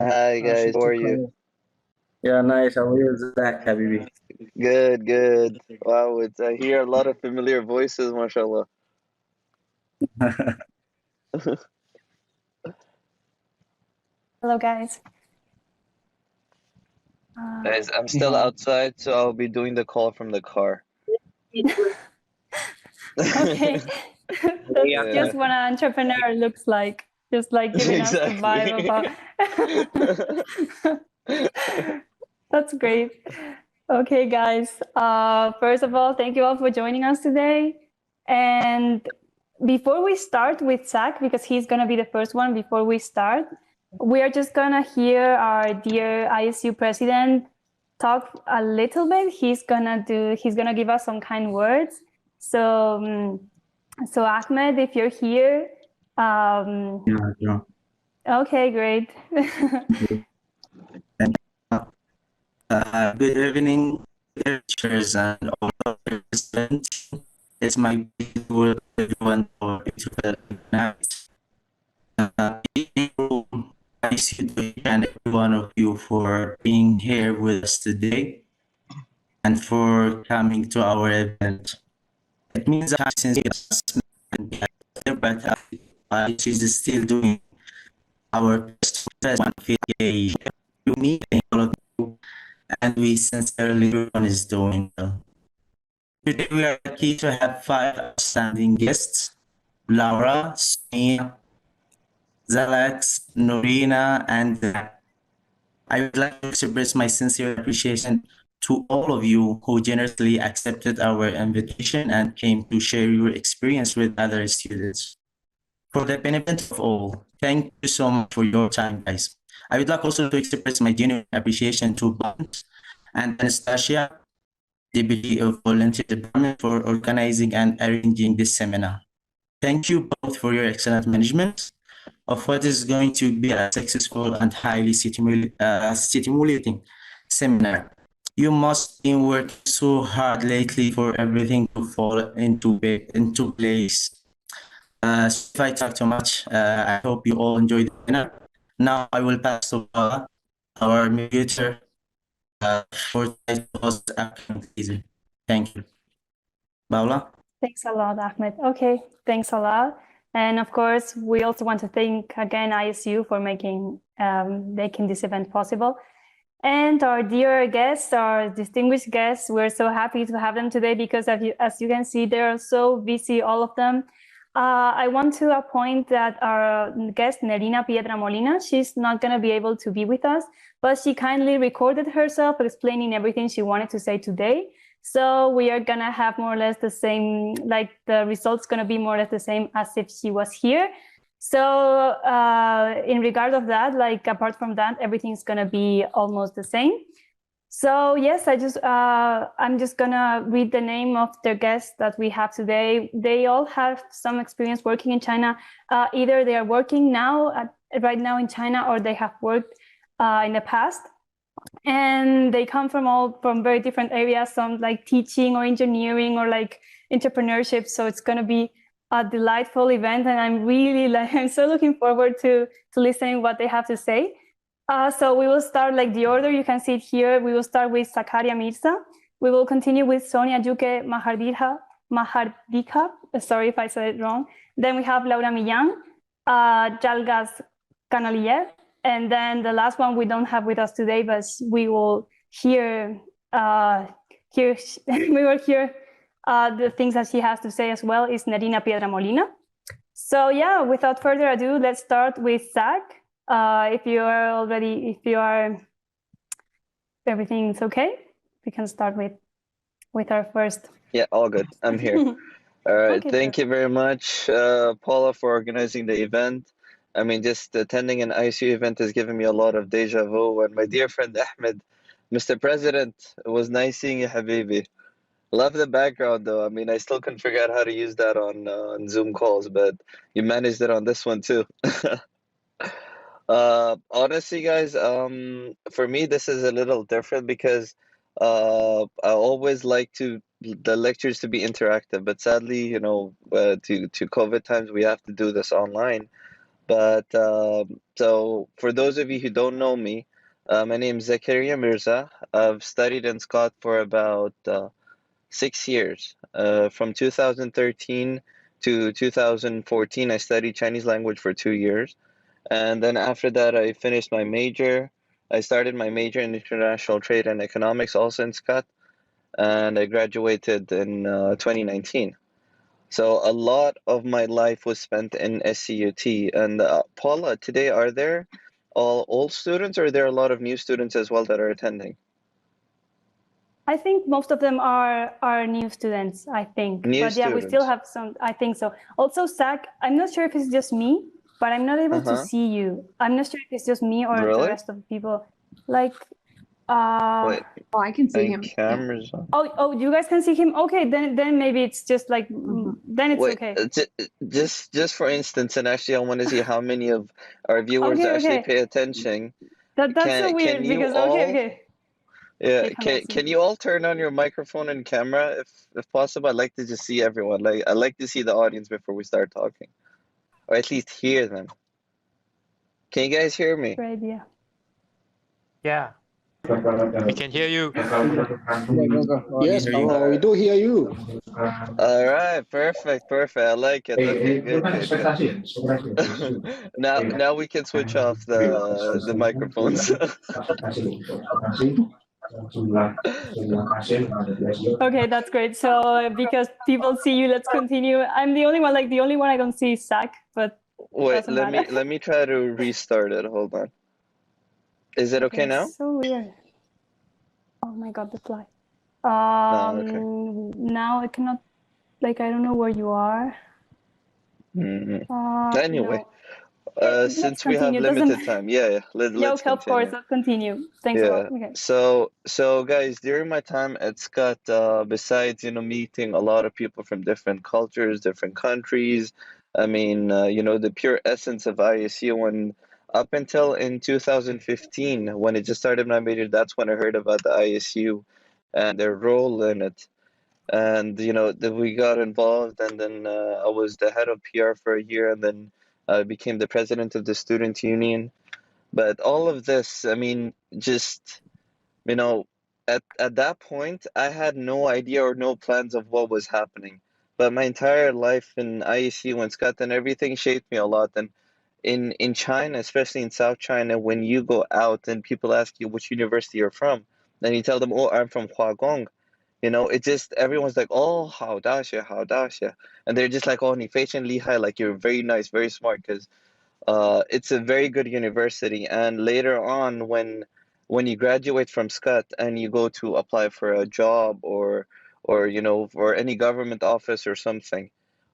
Hi guys, how are you? شكرا. Yeah, nice. How are you, Zach, Habibi? Good, good. Wow, I hear a lot of familiar voices, mashallah. Hello, guys. Guys, I'm still Yeah. outside, so I'll be doing the call from the car. Okay, that's Yeah, just what an entrepreneur looks like. Just like giving us the vibe exactly. about. That's great. Okay, guys. First of all, thank you all for joining us today. And before we start with Zach, because he's gonna be the first one before we start, we are just gonna hear our dear ISU president talk a little bit. He's gonna give us some kind words. So, so Ahmed, if you're here, Yeah. okay, great. Good evening, teachers and all of the participants. It's my beautiful everyone for beautiful night. Thank you, I see each and every one of you for being here with us today and for coming to our event. It means that since but she's still doing our first one day. You meet all of you, and we sincerely everyone is doing well. Today we are lucky to have five outstanding guests: Laura, Sonia, Zalax, Norina, and Zach. I would like to express my sincere appreciation to all of you who generously accepted our invitation and came to share your experience with other students. For the benefit of all, thank you so much for your time, guys. I would like also to express my genuine appreciation to Bant and Anastasia, Deputy of Volunteer Department, for organizing and arranging this seminar. Thank you both for your excellent management of what is going to be a successful and highly stimulating seminar. You must be working so hard lately for everything to fall into place. So if I talk too much, I hope you all enjoyed the dinner. Now I will pass to Paula, our mediator, for today's host upcoming season. Thank you. Paula? Thanks a lot, Ahmed. Okay, thanks a lot. And of course, we also want to thank again ISU for making this event possible. And our dear guests, our distinguished guests, we're so happy to have them today because as you can see, they're so busy, all of them. I want to appoint that our guest, Nerina Piedra Molina, she's not going to be able to be with us, but she kindly recorded herself explaining everything she wanted to say today. So we are going to have more or less the same, like the results going to be more or less the same as if she was here. So in regard of that, like apart from that, everything's going to be almost the same. So yes, I'm just gonna read the name of the guests that we have today. They all have some experience working in China. Either they are working right now in China, or they have worked in the past. And they come from very different areas, some like teaching or engineering or like entrepreneurship. So it's gonna be a delightful event, and I'm so looking forward to listening what they have to say. So we will start like the order. You can see it here. We will start with Zakaria Mirza. We will continue with Sonia Yuke Mahardika. Sorry if I said it wrong. Then we have Laura Millán, Jalgas Kanaliev, and then the last one we don't have with us today, but we will hear the things that she has to say as well, is Nerina Piedra Molina. So yeah, without further ado, let's start with Zach. If everything's okay, we can start with our first. Yeah, all good. I'm here. All right, Okay, thank you very much, Paula, for organizing the event. I mean, just attending an ISU event has given me a lot of deja vu. And my dear friend Ahmed, Mr. President, it was nice seeing you, Habibi. Love the background, though. I mean, I still couldn't figure out how to use that on Zoom calls, but you managed it on this one too. Honestly, guys, for me, this is a little different because I always like the lectures to be interactive, but sadly, to COVID times, we have to do this online. But so for those of you who don't know me, my name is Zakaria Mirza. I've studied in SCUT for about 6 years. From 2013 to 2014, I studied Chinese language for 2 years. And then after that, I finished my major. I started my major in international trade and economics, also in SCUT, and I graduated in 2019. So a lot of my life was spent in SCUT. And Paula, today, are there all old students, or are there a lot of new students as well that are attending? I think most of them are new students, I think. New but yeah, we still students. have some, I think so. Also, Zach, I'm not sure if it's just me, but I'm not able to see you. I'm not sure if it's just me or the Really? rest of the people. Like, Wait, Oh, I can see my him. Yeah. camera's on. oh, you guys can see him? Okay, then maybe it's just like, then it's Wait, okay. just for instance, and actually, I want to see how many of our viewers Okay, actually okay. pay attention. That's so Can weird you because, all, okay. yeah, They cannot see can me. you all turn on your microphone and camera if possible? I'd like to just see everyone. Like, I like to see the audience before we start talking, or at least hear them. Can you guys hear me? Great idea. Yeah, we can hear you. Yes, bro, we do hear you. All right, perfect. I like it. Okay, good. Now we can switch off the microphones. Okay, that's great. So because people see you, let's continue. I'm the only one, like the only one I don't see is Zach, but Wait, doesn't matter. let me try to restart it. Hold on. Is it okay now? So weird. Oh my God, the fly. Okay. Now I cannot, like, I don't know where you are. Anyway, Let's since we have continue. limited time, let's Of course, continue. let's continue. Thanks a lot. Okay. So guys, during my time at SCUT, besides, meeting a lot of people from different cultures, different countries, I mean, the pure essence of ISU, and up until in 2015, when it just started my major, that's when I heard about the ISU and their role in it. And, that we got involved, and then I was the head of PR for a year, and then I became the president of the student union. But all of this, I mean, just, at that point, I had no idea or no plans of what was happening. But my entire life in ISU and SCUT and everything shaped me a lot. And in China, especially in South China, when you go out and people ask you which university you're from, then you tell them, oh, I'm from Huagong. It just, everyone's like, oh, how daxia, how daxia. And they're just like, oh, ni fei chen lihai, like you're very nice, very smart, because it's a very good university. And later on, when you graduate from SCUT and you go to apply for a job or for any government office or something,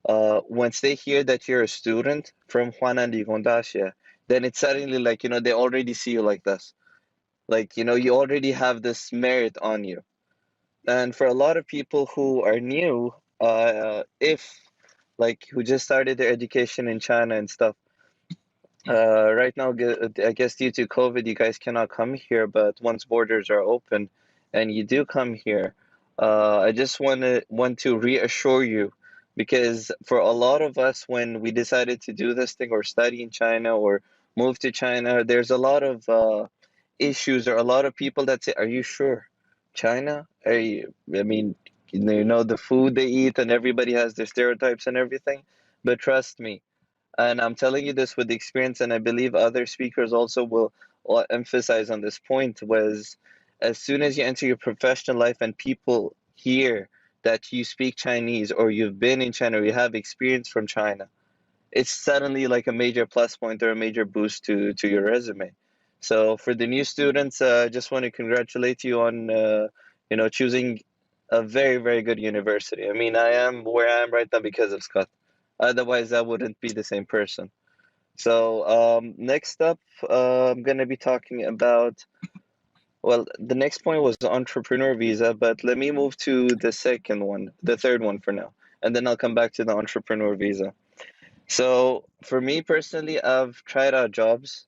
once they hear that you're a student from Huanan Ligong Daxia, then it's suddenly like, they already see you like this. Like, you already have this merit on you. And for a lot of people who are new, if like who just started their education in China and stuff, right now, I guess due to COVID, you guys cannot come here, but once borders are open and you do come here, I just want to reassure you, because for a lot of us, when we decided to do this thing or study in China or move to China, there's a lot of issues or a lot of people that say, "Are you sure? China? I mean, the food they eat, and everybody has their stereotypes and everything." But trust me, and I'm telling you this with experience, and I believe other speakers also will emphasize on this point, was as soon as you enter your professional life and people hear that you speak Chinese or you've been in China or you have experience from China, it's suddenly like a major plus point or a major boost to your resume. So for the new students, I just want to congratulate you on choosing a very, very good university. I mean, I am where I am right now because of SCUT. Otherwise, I wouldn't be the same person. So next up, I'm going to be talking about, well, the next point was the entrepreneur visa, but let me move to the third one for now, and then I'll come back to the entrepreneur visa. So for me personally, I've tried out jobs.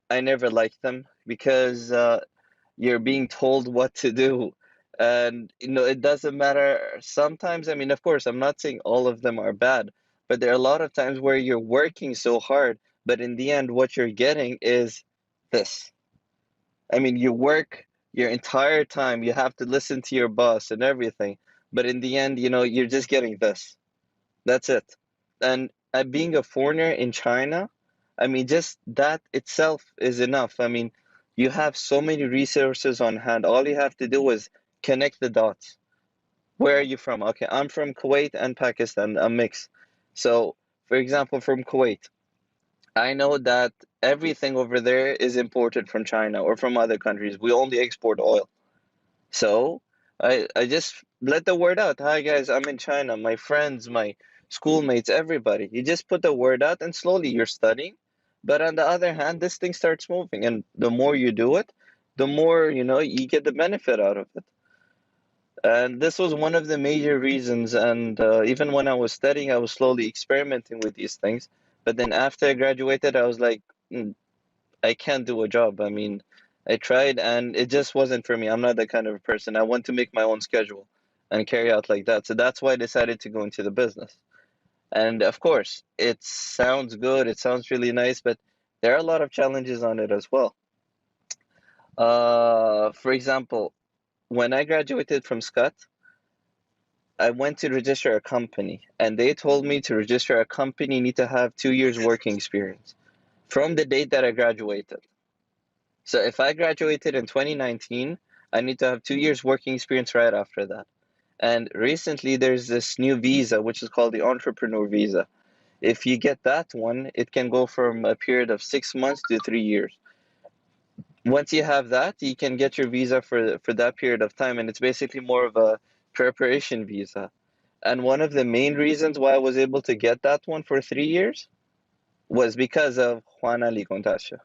I never liked them because you're being told what to do. And, it doesn't matter. Sometimes, I mean, of course, I'm not saying all of them are bad, but there are a lot of times where you're working so hard, but in the end, what you're getting is this. I mean, you work your entire time, you have to listen to your boss and everything, but in the end, you're just getting this. That's it. And being a foreigner in China, I mean, just that itself is enough. I mean, you have so many resources on hand. All you have to do is connect the dots. Where are you from? Okay, I'm from Kuwait and Pakistan, a mix. So, for example, from Kuwait, I know that everything over there is imported from China or from other countries. We only export oil. So I just let the word out. Hi guys, I'm in China. My friends, my schoolmates, everybody. You just put the word out and slowly you're studying. But on the other hand, this thing starts moving. And the more you do it, the more, you get the benefit out of it. And this was one of the major reasons. And even when I was studying, I was slowly experimenting with these things. But then after I graduated, I was like, I can't do a job. I mean, I tried and it just wasn't for me. I'm not that kind of a person. I want to make my own schedule and carry out like that. So that's why I decided to go into the business. And of course, it sounds good. It sounds really nice, but there are a lot of challenges on it as well. For example, when I graduated from SCUT, I went to register a company and they told me to register a company, you need to have 2 years working experience from the date that I graduated. So if I graduated in 2019, I need to have 2 years working experience right after that. And recently there's this new visa, which is called the entrepreneur visa. If you get that one, it can go from a period of 6 months to 3 years. Once you have that, you can get your visa for that period of time. And it's basically more of a preparation visa. And one of the main reasons why I was able to get that one for 3 years was because of Juan Ali Contasio.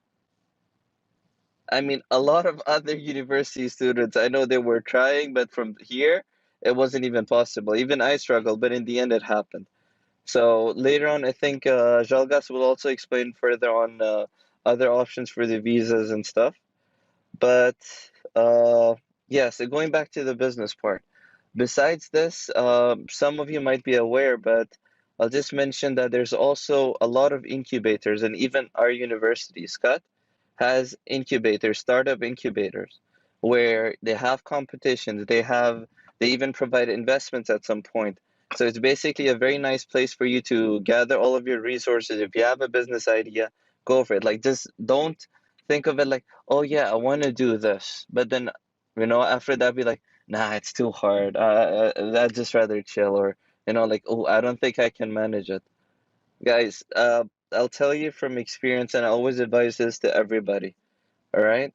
I mean, a lot of other university students, I know they were trying, but from here, it wasn't even possible. Even I struggled, but in the end, it happened. So later on, I think Jalgas will also explain further on other options for the visas and stuff. But yeah, so going back to the business part. Besides this, some of you might be aware, but I'll just mention that there's also a lot of incubators, and even our university, SCUT, has incubators, startup incubators, where they have competitions, they even provide investments at some point. So it's basically a very nice place for you to gather all of your resources. If you have a business idea, go for it. Like, just don't think of it like, oh yeah, I want to do this, but then, after that, be like, nah, it's too hard. I'd just rather chill, or like, oh, I don't think I can manage it. Guys, I'll tell you from experience, and I always advise this to everybody. All right?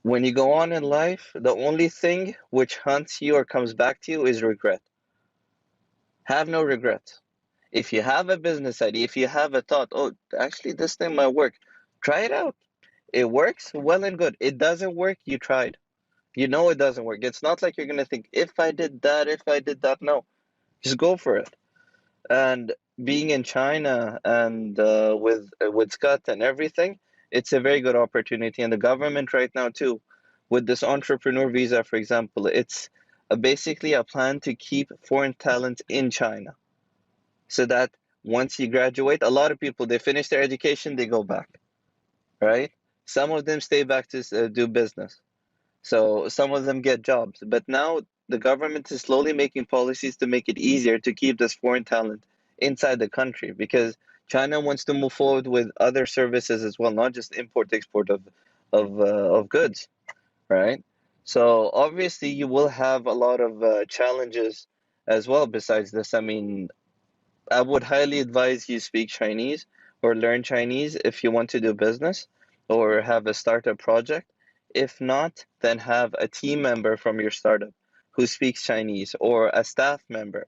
When you go on in life, the only thing which haunts you or comes back to you is regret. Have no regrets. If you have a business idea, if you have a thought, oh, actually, this thing might work, try it out. It works, well and good. It doesn't work, you tried. You know it doesn't work. It's not like you're going to think, if I did that. No, just go for it. And being in China and with SCUT and everything, it's a very good opportunity. And the government right now too, with this entrepreneur visa, for example, it's basically a plan to keep foreign talent in China, so that once you graduate, a lot of people, they finish their education, they go back, right? Some of them stay back to do business. So some of them get jobs. But now the government is slowly making policies to make it easier to keep this foreign talent inside the country, because China wants to move forward with other services as well, not just import export of goods, right? So obviously you will have a lot of challenges as well. Besides this, I mean, I would highly advise you speak Chinese or learn Chinese if you want to do business or have a startup project. If not, then have a team member from your startup who speaks Chinese, or a staff member.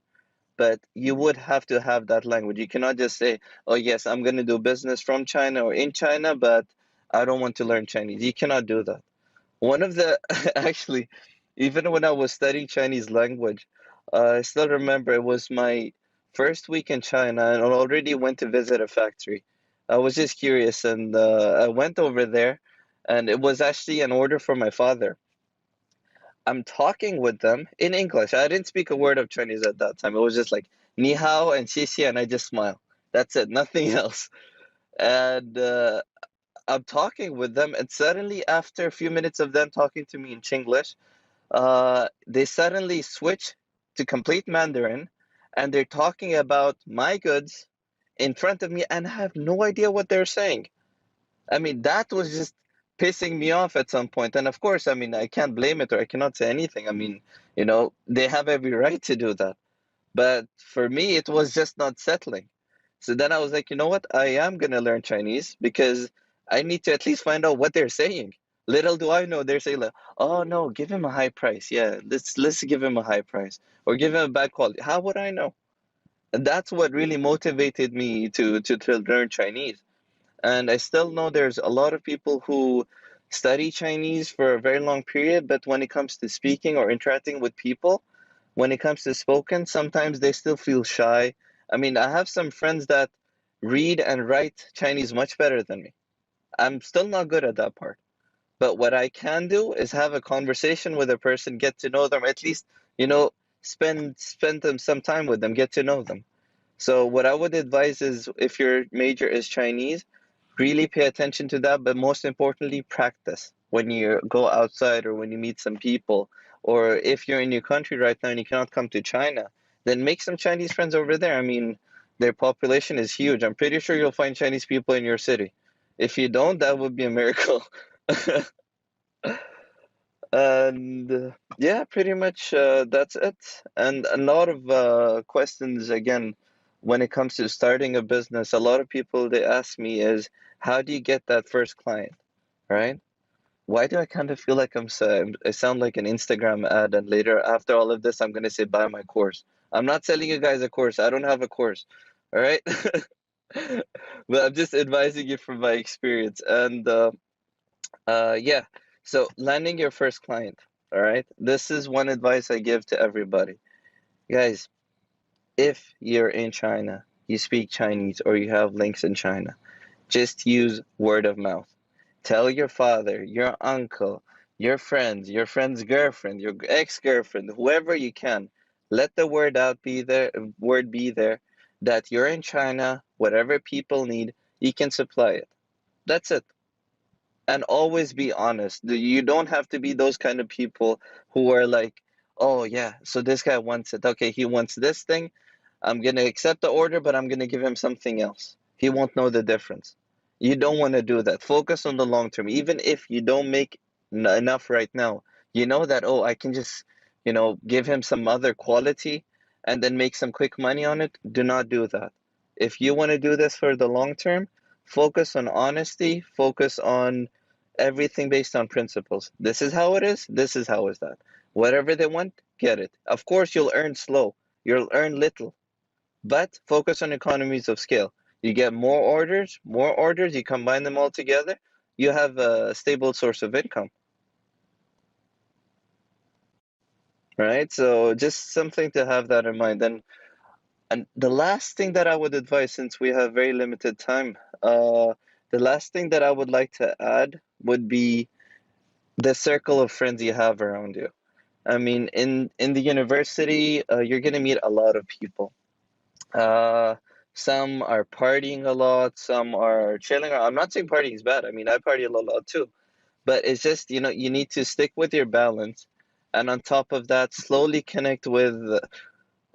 But you would have to have that language. You cannot just say, oh, yes, I'm going to do business from China or in China, but I don't want to learn Chinese. You cannot do that. One of the, actually, even when I was studying Chinese language, I still remember it was my first week in China, and I already went to visit a factory. I was just curious, and I went over there, and it was actually an order for my father. I'm talking with them in English. I didn't speak a word of Chinese at that time. It was just like ni hao and xie xie, and I just smile. That's it, nothing else. And I'm talking with them, and suddenly, after a few minutes of them talking to me in Chinglish, they suddenly switch to complete Mandarin, and they're talking about my goods in front of me, and I have no idea what they're saying. I mean, that was just pissing me off at some point. And of course, I mean, I can't blame it or I cannot say anything. I mean, they have every right to do that. But for me, it was just not settling. So then I was like, you know what? I am going to learn Chinese because I need to at least find out what they're saying. Little do I know, they're saying like, oh no, give him a high price. Yeah, let's give him a high price or give him a bad quality. How would I know? And that's what really motivated me to learn Chinese. And I still know there's a lot of people who study Chinese for a very long period, but when it comes to speaking or interacting with people, when it comes to spoken, sometimes they still feel shy. I mean, I have some friends that read and write Chinese much better than me. I'm still not good at that part. But what I can do is have a conversation with a person, get to know them, at least, you know, spend them some time with them, get to know them. So what I would advise is if your major is Chinese, really pay attention to that, but most importantly, practice when you go outside or when you meet some people. Or if you're in your country right now and you cannot come to China, then make some Chinese friends over there. I mean, their population is huge. I'm pretty sure you'll find Chinese people in your city. If you don't, that would be a miracle. And yeah, pretty much that's it. And a lot of questions again when it comes to starting a business. A lot of people they ask me is, how do you get that first client, right? Why do I kind of feel like I sound like an Instagram ad, and later after all of this, I'm gonna say buy my course. I'm not selling you guys a course. I don't have a course, all right? But I'm just advising you from my experience. And yeah, so landing your first client, all right? This is one advice I give to everybody. Guys, if you're in China, you speak Chinese, or you have links in China, just use word of mouth. Tell your father, your uncle, your friend's girlfriend, your ex-girlfriend, whoever you can. Let the word be there that you're in China, whatever people need, you can supply it. That's it. And always be honest. You don't have to be those kind of people who are like, oh yeah, so this guy wants it. Okay, he wants this thing. I'm gonna accept the order, but I'm gonna give him something else. He won't know the difference. You don't want to do that. Focus on the long term. Even if you don't make enough right now, you know that, oh, I can just, give him some other quality and then make some quick money on it. Do not do that. If you want to do this for the long term, focus on honesty, focus on everything based on principles. This is how it is, this is how is that. Whatever they want, get it. Of course, you'll earn slow, you'll earn little, but focus on economies of scale. You get more orders, you combine them all together, you have a stable source of income. Right? So just something to have that in mind. And the last thing that I would advise, since we have very limited time, the last thing that I would like to add would be the circle of friends you have around you. I mean, in the university, you're gonna meet a lot of people. Some are partying a lot, some are chilling. I'm not saying partying is bad. I mean, I party a lot too. But it's just, you need to stick with your balance. And on top of that, slowly connect with,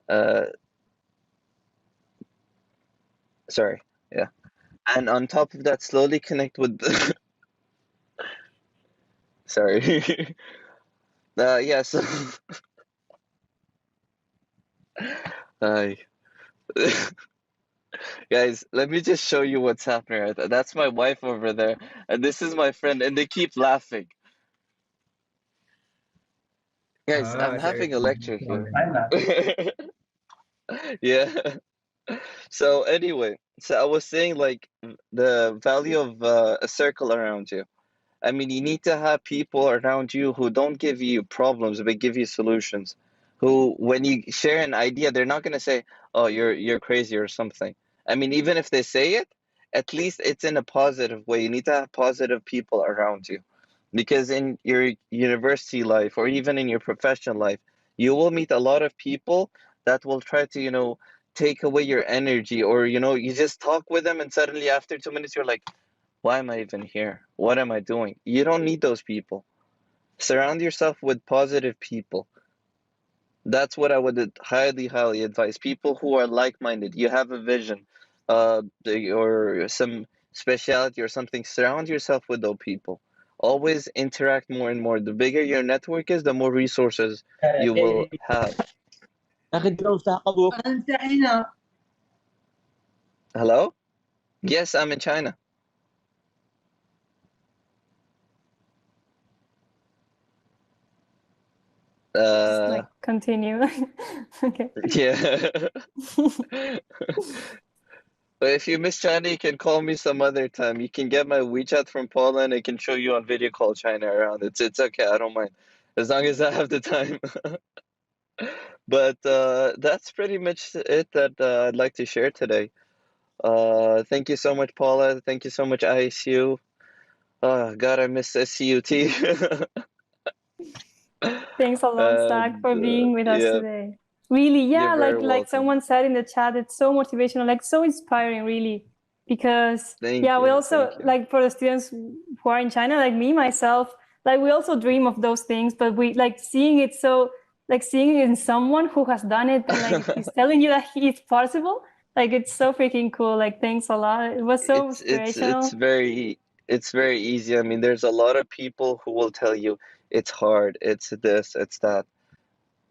uh, sorry, yeah. And on top of that, slowly connect with, sorry. Yeah, so, uh, guys, let me just show you what's happening right there. That's my wife over there, and this is my friend, and they keep laughing. Guys, I'm having a lecture here. Yeah. So anyway, so I was saying like the value of a circle around you. I mean, you need to have people around you who don't give you problems, but give you solutions. Who, when you share an idea, they're not going to say, "Oh, you're crazy" or something. I mean, even if they say it, at least it's in a positive way. You need to have positive people around you, because in your university life or even in your professional life, you will meet a lot of people that will try to, take away your energy, or you just talk with them and suddenly after 2 minutes you're like, why am I even here? What am I doing? You don't need those people. Surround yourself with positive people. That's what I would highly advise. People who are like-minded. You have a vision, or some speciality or something. Surround yourself with those people. Always interact more and more. The bigger your network is, the more resources you will have. Hello? Yes, I'm in China. Just like continue. Okay. Yeah. But if you miss China, you can call me some other time. You can get my WeChat from Poland. I can show you on video call China around. It's okay. I don't mind, as long as I have the time. But that's pretty much it that I'd like to share today. Thank you so much, Paula. Thank you so much, ISU. Oh God, I miss SCUT. Thanks a lot, Zach, for being with us yeah, today. Really, yeah, you're very like welcome. someone said in the chat, it's so motivational, like so inspiring, really. Because Thank yeah, we you, also thank you. like for the students who are in China, like me myself, like we also dream of those things, but we like seeing it in someone who has done it and like he's telling you that it's possible. Like it's so freaking cool. Like thanks a lot. It was so inspirational. It's very easy. I mean, there's a lot of people who will tell you it's hard, it's this, it's that.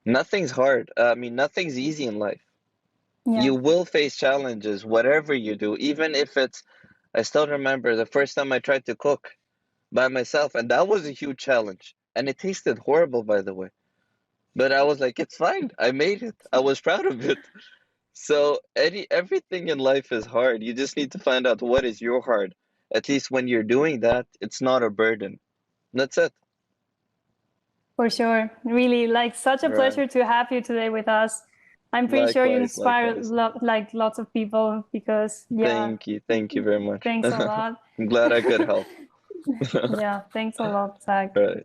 Nothing's hard. I mean, nothing's easy in life. Yeah. You will face challenges, whatever you do, even if it's, I still remember the first time I tried to cook by myself, and that was a huge challenge. And it tasted horrible, by the way. But I was like, it's fine. I made it. I was proud of it. So everything in life is hard. You just need to find out what is your hard. At least when you're doing that, it's not a burden. That's it. For sure. Really, like such a Right. pleasure to have you today with us. I'm pretty sure you inspire like lots of people because yeah. Thank you very much. Thanks a lot. I'm glad I could help. Yeah, thanks a lot, Zach. All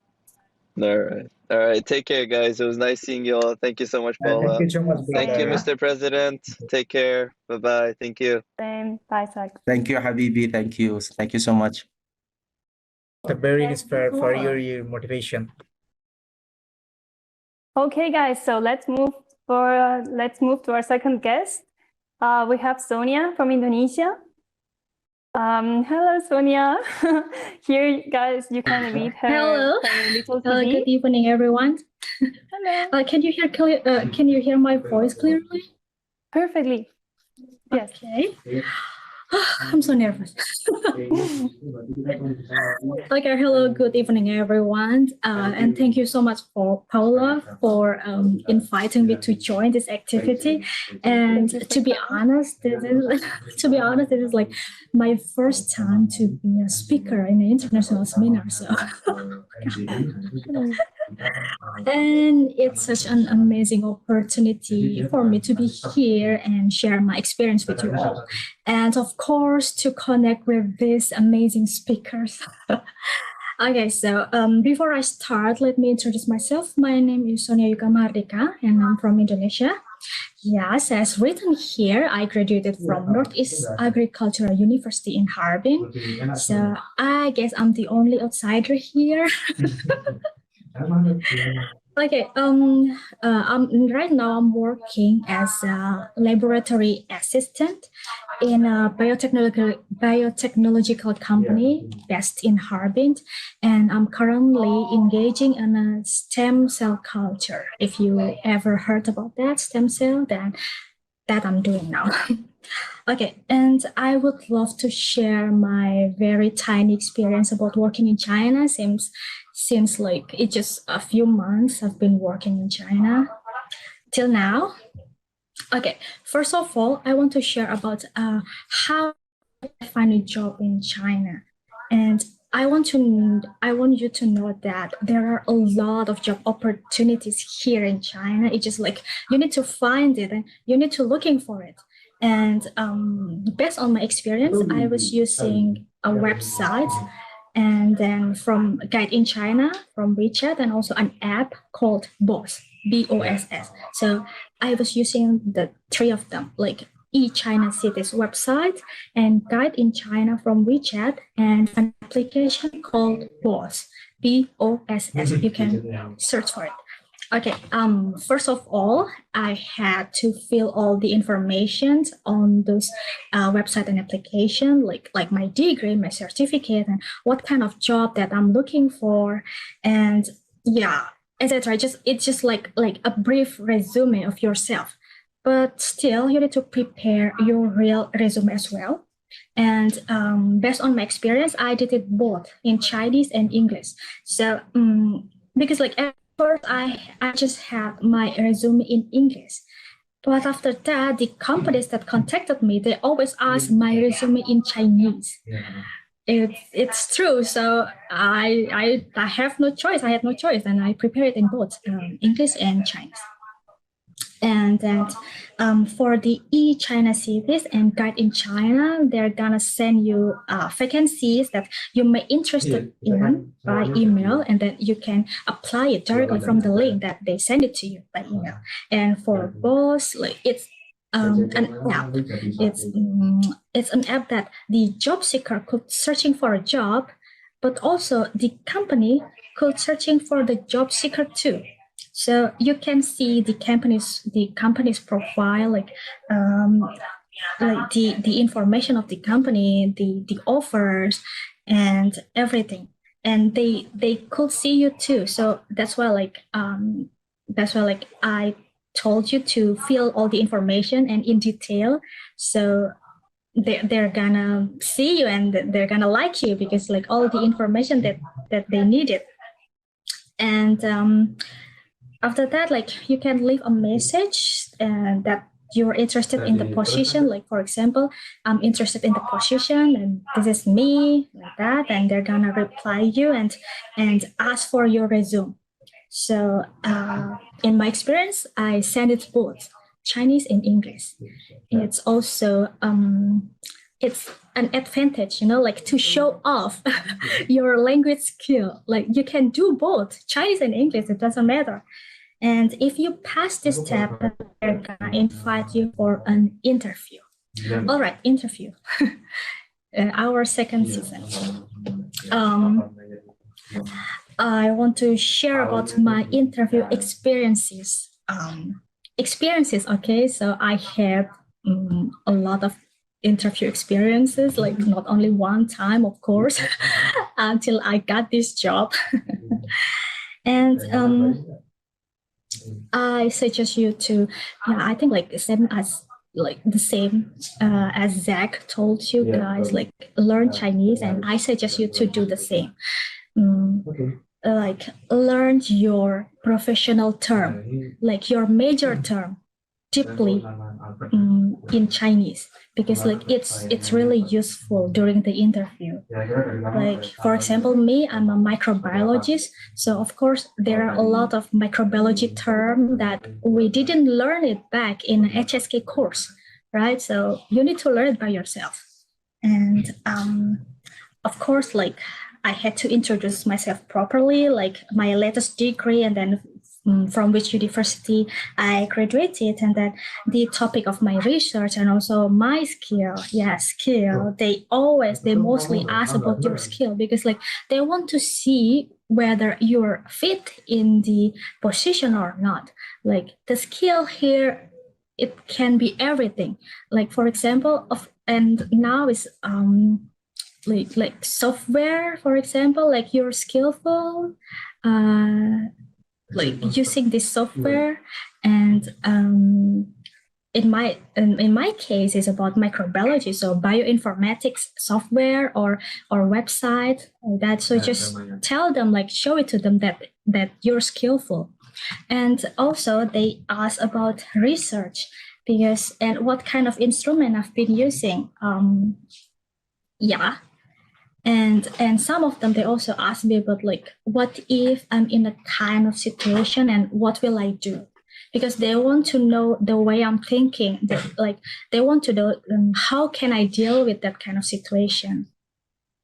right. Take care, guys. It was nice seeing you all. Thank you so much, Paula. Thank you so much, Thank you, brother. Mr. President. Take care. Bye-bye. Thank you. Same. Bye, Zach. Thank you, Habibi. Thank you. Thank you so much. Very inspired for your motivation. Okay, guys. So let's move to our second guest. We have Sonia from Indonesia. Hello, Sonia. Here, guys, you can read her. Hello. Her little Hello. TV. Good evening, everyone. Hello. Can you hear Can you hear my voice clearly? Perfectly. Yes. Okay. I'm so nervous. Okay, hello, good evening, everyone. And thank you so much for Paula for inviting me to join this activity. And to be honest, this is like my first time to be a speaker in an international seminar. So, and it's such an amazing opportunity for me to be here and share my experience with you all. And of course, to connect with these amazing speakers. Okay, so before I start, let me introduce myself. My name is Sonia Yuka Mardika, and I'm from Indonesia. Yes, as written here, I graduated from Northeast Agricultural University in Harbin. So I guess I'm the only outsider here. Okay, right now I'm working as a laboratory assistant in a biotechnological company based in Harbin, and I'm currently engaging in a stem cell culture. If you ever heard about that stem cell, then that I'm doing now. Okay, and I would love to share my very tiny experience about working in China. Seems like it's just a few months I've been working in China till now. Okay, first of all, I want to share about how I find a job in China, and I want you to know that there are a lot of job opportunities here in China. It's just like you need to find it and you need to looking for it. And based on my experience, I was using a website and then from Guide in China, from WeChat, and also an app called Boss, BOSS. So I was using the three of them, like eChina City's website and Guide in China from WeChat, and an application called Boss, BOSS. You can search for it. Okay, first of all, I had to fill all the information on those website and application, like my degree, my certificate, and what kind of job that I'm looking for, and yeah, etc. It's just like a brief resume of yourself, but still you need to prepare your real resume as well. And based on my experience, I did it both in Chinese and English. So because like first, I just had my resume in English. But after that, the companies that contacted me, they always ask my resume in Chinese. It's true. So I have no choice. I had no choice, and I prepared it in both English and Chinese. And then for the e-China cities and Guide in China, they're gonna send you vacancies that you may interested in by email, and then you can apply it directly from the link that they send it to you by email. And for both, like it's an app. It's an app that the job seeker could searching for a job, but also the company could searching for the job seeker too. So you can see the company's profile, like the information of the company, the offers, and everything, and they could see you too. So that's why I told you to fill all the information and in detail. So they're gonna see you and they're gonna like you because like all the information that they needed. And after that, like you can leave a message that you're interested in the position. Like for example, I'm interested in the position and this is me, like that, and they're gonna reply you and ask for your resume. So in my experience, I send it both Chinese and English. It's also it's an advantage, like to show off your language skill. Like you can do both Chinese and English, it doesn't matter. And if you pass this step, they're gonna invite you for an interview. All right, interview. Our second season. I want to share about my interview experiences. Okay, so I had a lot of interview experiences, like not only one time, of course, until I got this job. And I suggest you to, I think like the same as Zach told you guys, like learn Chinese, and I suggest you to do the same. Like learn your professional term, like your major term, deeply in Chinese, because like it's really useful during the interview. Like for example, me, I'm a microbiologist, so of course there are a lot of microbiology terms that we didn't learn it back in HSK course, right? So you need to learn it by yourself. And of course, like I had to introduce myself properly, like my latest degree, and then from which university I graduated, and then the topic of my research, and also my skill. Skill. They mostly ask about your skill because like they want to see whether you're fit in the position or not. Like the skill here, it can be everything. Like for example, and now is like software, for example, like you're skillful like using this software, and in my case it's about microbiology, so bioinformatics software or website like that. So just tell them, like show it to them that you're skillful. And also they ask about research and what kind of instrument I've been using. And some of them, they also ask me about like, what if I'm in a kind of situation and what will I do? Because they want to know the way I'm thinking. They want to know how can I deal with that kind of situation.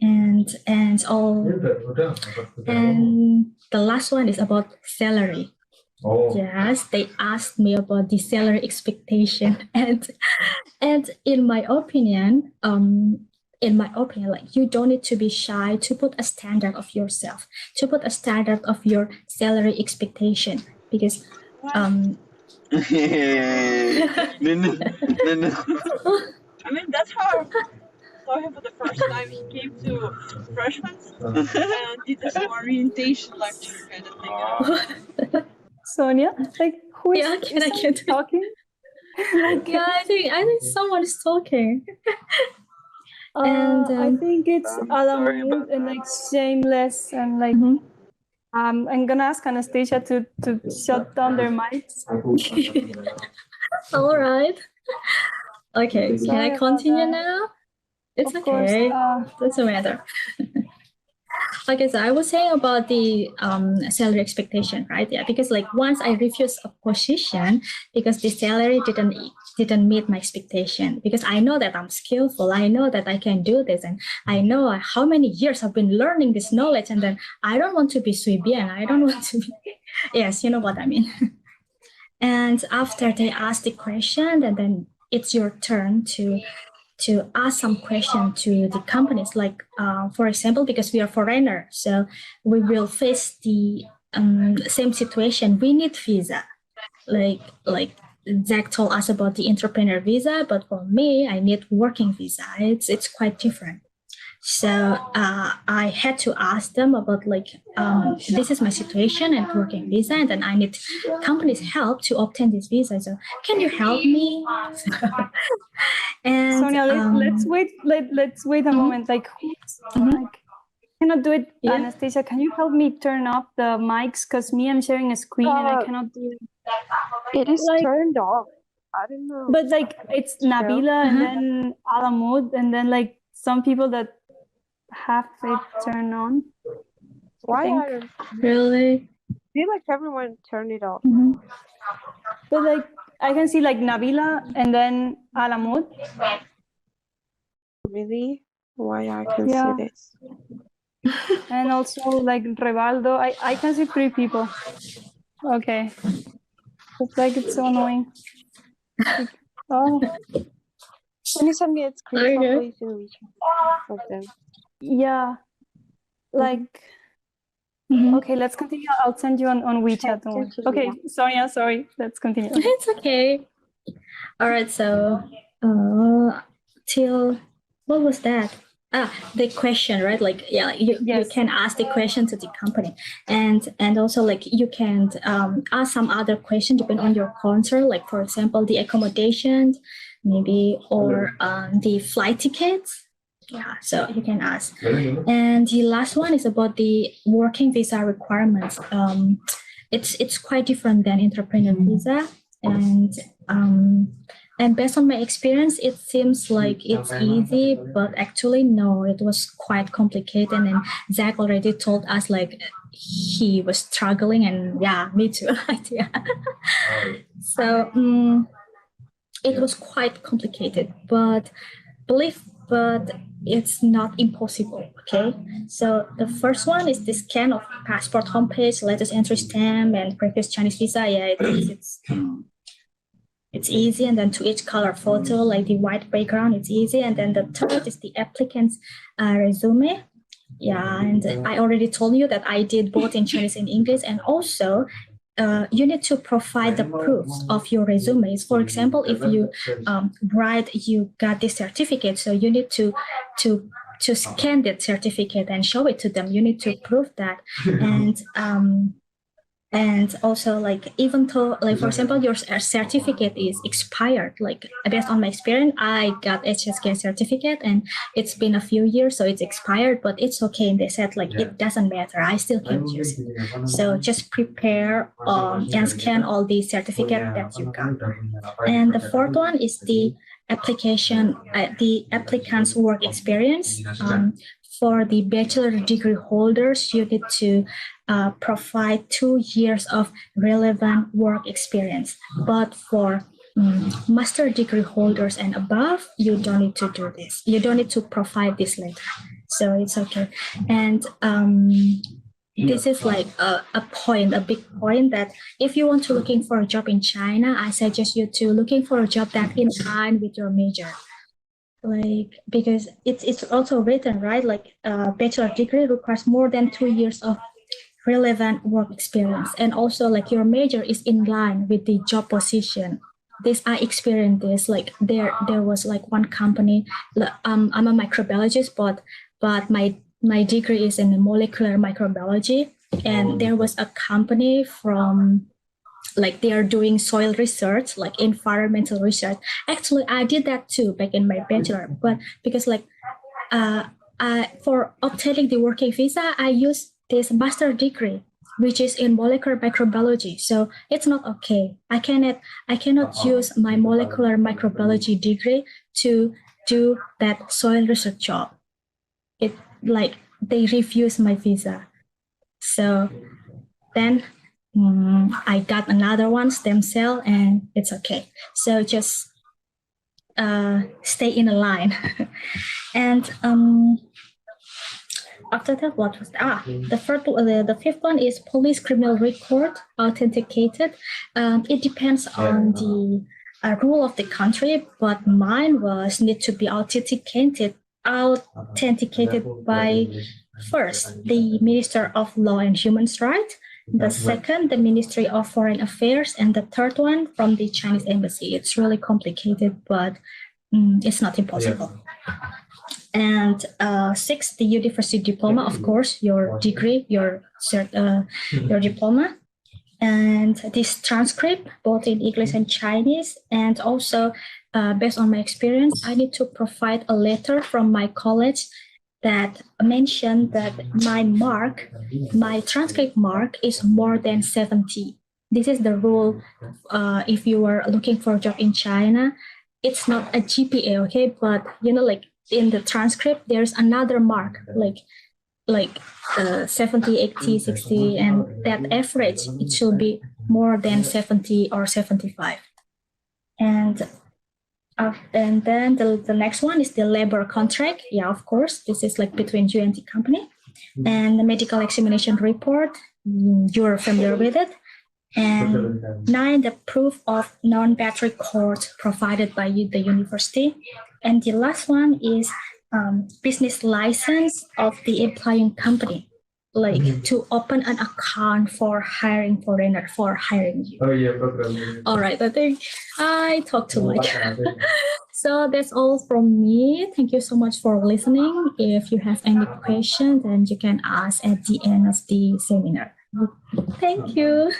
and all. And the last one is about salary. Yes, they asked me about the salary expectation, and in my opinion, like you don't need to be shy to put a standard of yourself, to put a standard of your salary expectation, because I mean, that's how I saw him for the first time. He came to freshmen and did this orientation lecture kind of thing. Sonia, like who is, Yeah, is someone talking? Like, yeah, I think someone is talking. I think it's Alamut and like shameless and like I'm gonna ask Anastasia to shut down their mics. All right. Okay, can Sorry I continue about that. now? It's Of okay. course, Doesn't matter. Okay, so I was saying about the salary expectation, right? Yeah, because like once I refused a position because the salary didn't meet my expectation, because I know that I'm skillful, I know that I can do this, and I know how many years I've been learning this knowledge, and then I don't want to be suibian, I don't want to be, yes, you know what I mean. And after they ask the question, and then it's your turn to ask some question to the companies, like for example, because we are foreigner, so we will face the same situation. We need visa, like Zach told us about the entrepreneur visa, but for me, I need working visa. It's quite different. So I had to ask them about like this is my situation and working visa, and then I need companies' help to obtain this visa. So can you help me? And Sonia, let's wait. Let's wait a moment. Like, like, cannot do it. Yeah. Anastasia, can you help me turn off the mics? Because me, I'm sharing a screen and I cannot do it. It is Like, turned off. I don't know. but like it's Nabila and then Alamud and then like some people that have it turned on. Why think. I don't really? feel like everyone turned it off. But like I can see like Nabila and then Alamud. Really? Why I can Yeah. see this? And also like Revaldo. I can see 3 people. Okay. It's like it's so annoying. Like, oh Can you send me a screenshot, Okay. please, in WeChat of them? yeah. Like okay, let's continue. I'll send you on WeChat. Don't worry. Okay, Sonia, sorry. Let's continue. Okay. It's okay. All right, so till what was that? The question, right? Like, yeah, you can ask the question to the company, and also like you can ask some other question depending on your concern. Like for example, the accommodations, maybe, or the flight tickets. Yeah, so you can ask. And the last one is about the working visa requirements. It's quite different than entrepreneur visa, and based on my experience, it seems like it's easy, but actually no, it was quite complicated. And Zach already told us like he was struggling, and yeah, me too. Yeah. So it was quite complicated, but it's not impossible. Okay, so the first one is the scan of passport homepage, latest entry stamp, and previous Chinese visa. Yeah, it's easy. And then to each color photo, like the white background, it's easy. And then the third is the applicant's resume. Yeah, and I already told you that I did both in Chinese and English. And also, you need to provide the proofs of your resumes. For example, if you write you got this certificate, so you need to scan that certificate and show it to them. You need to prove that. And also, like, even though, like, for example, your certificate is expired, like, based on my experience, I got HSK certificate and it's been a few years, so it's expired, but it's okay. And they said, like, it doesn't matter. I still can use it. So just prepare and scan all the certificate that you got. And the fourth one is the application, the applicant's work experience. For the bachelor degree holders, you need to provide 2 years of relevant work experience. But for master degree holders and above, you don't need to do this. You don't need to provide this later. so it's okay. And this is like a point, a big point, that if you want to looking for a job in China, I suggest you to looking for a job that in line with your major. Like, because it's also written, right? Like a bachelor degree requires more than 2 years of relevant work experience. And also like your major is in line with the job position. This, I experienced this, like there was like one company, I'm a microbiologist, but my degree is in molecular microbiology. And there was a company from, like they are doing soil research, like environmental research. Actually, I did that too back in my bachelor, but because like for obtaining the working visa, I used this master degree, which is in molecular microbiology. So it's not okay. I cannot use my molecular microbiology degree to do that soil research job. It like they refused my visa. So then I got another one, stem cell, and it's okay. So just stay in a line. And after that, what was that? The fifth one is police criminal record authenticated. It depends on the rule of the country, but mine was need to be authenticated by first the Minister of Law and Human Rights, the second the Ministry of Foreign Affairs, and the third one from the Chinese Embassy. It's really complicated, but it's not impossible. And sixth, the university diploma, of course, your degree, your diploma, and this transcript, both in English and Chinese. And also, based on my experience, I need to provide a letter from my college that mentioned that my transcript mark is more than 70. This is the rule if you are looking for a job in China. It's not a GPA, okay? But, you know, like in the transcript, there's another mark, like 70, 80, 60, and that average, it should be more than 70 or 75. And then the next one is the labor contract. Yeah, of course, this is like between you and the company. And the medical examination report, you're familiar with it. And 9, the proof of non-battery course provided by the university. And the last one is business license of the employing company, like to open an account for hiring foreigner, for hiring you. Oh yeah, all right, I think I talked too much. So that's all from me. Thank you so much for listening. If you have any questions, then you can ask at the end of the seminar. Thank you.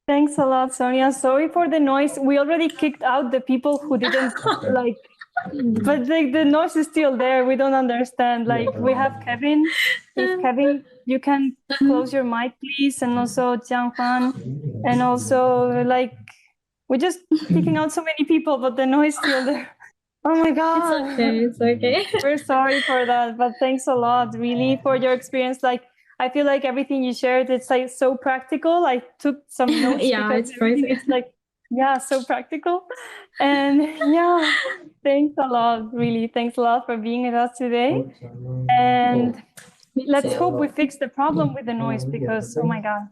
Thanks a lot, Sonia. Sorry for the noise. We already kicked out the people who didn't like, but the noise is still there. We don't understand. Like, we have Kevin. If Kevin, you can close your mic, please, and also Jianghan, and also like, we're just kicking out so many people, but the noise is still there. Oh my God. It's okay. It's okay. We're sorry for that, but thanks a lot, really, for your experience. Like, I feel like everything you shared, it's like so practical. I took some notes. Yeah, because it's like, yeah, so practical. And yeah, thanks a lot, really. Thanks a lot for being with us today. And let's hope we fix the problem with the noise, because, oh my God.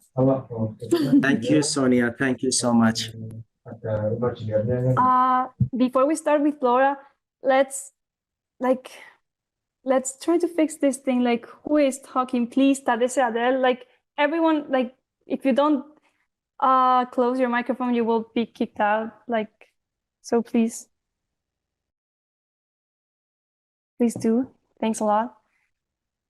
Thank you, Sonia. Thank you so much. Before we start with Laura, let's try to fix this thing. Like, who is talking? Please, Adel. Like, everyone, like, if you don't close your microphone, you will be kicked out. Like, so please do. Thanks a lot.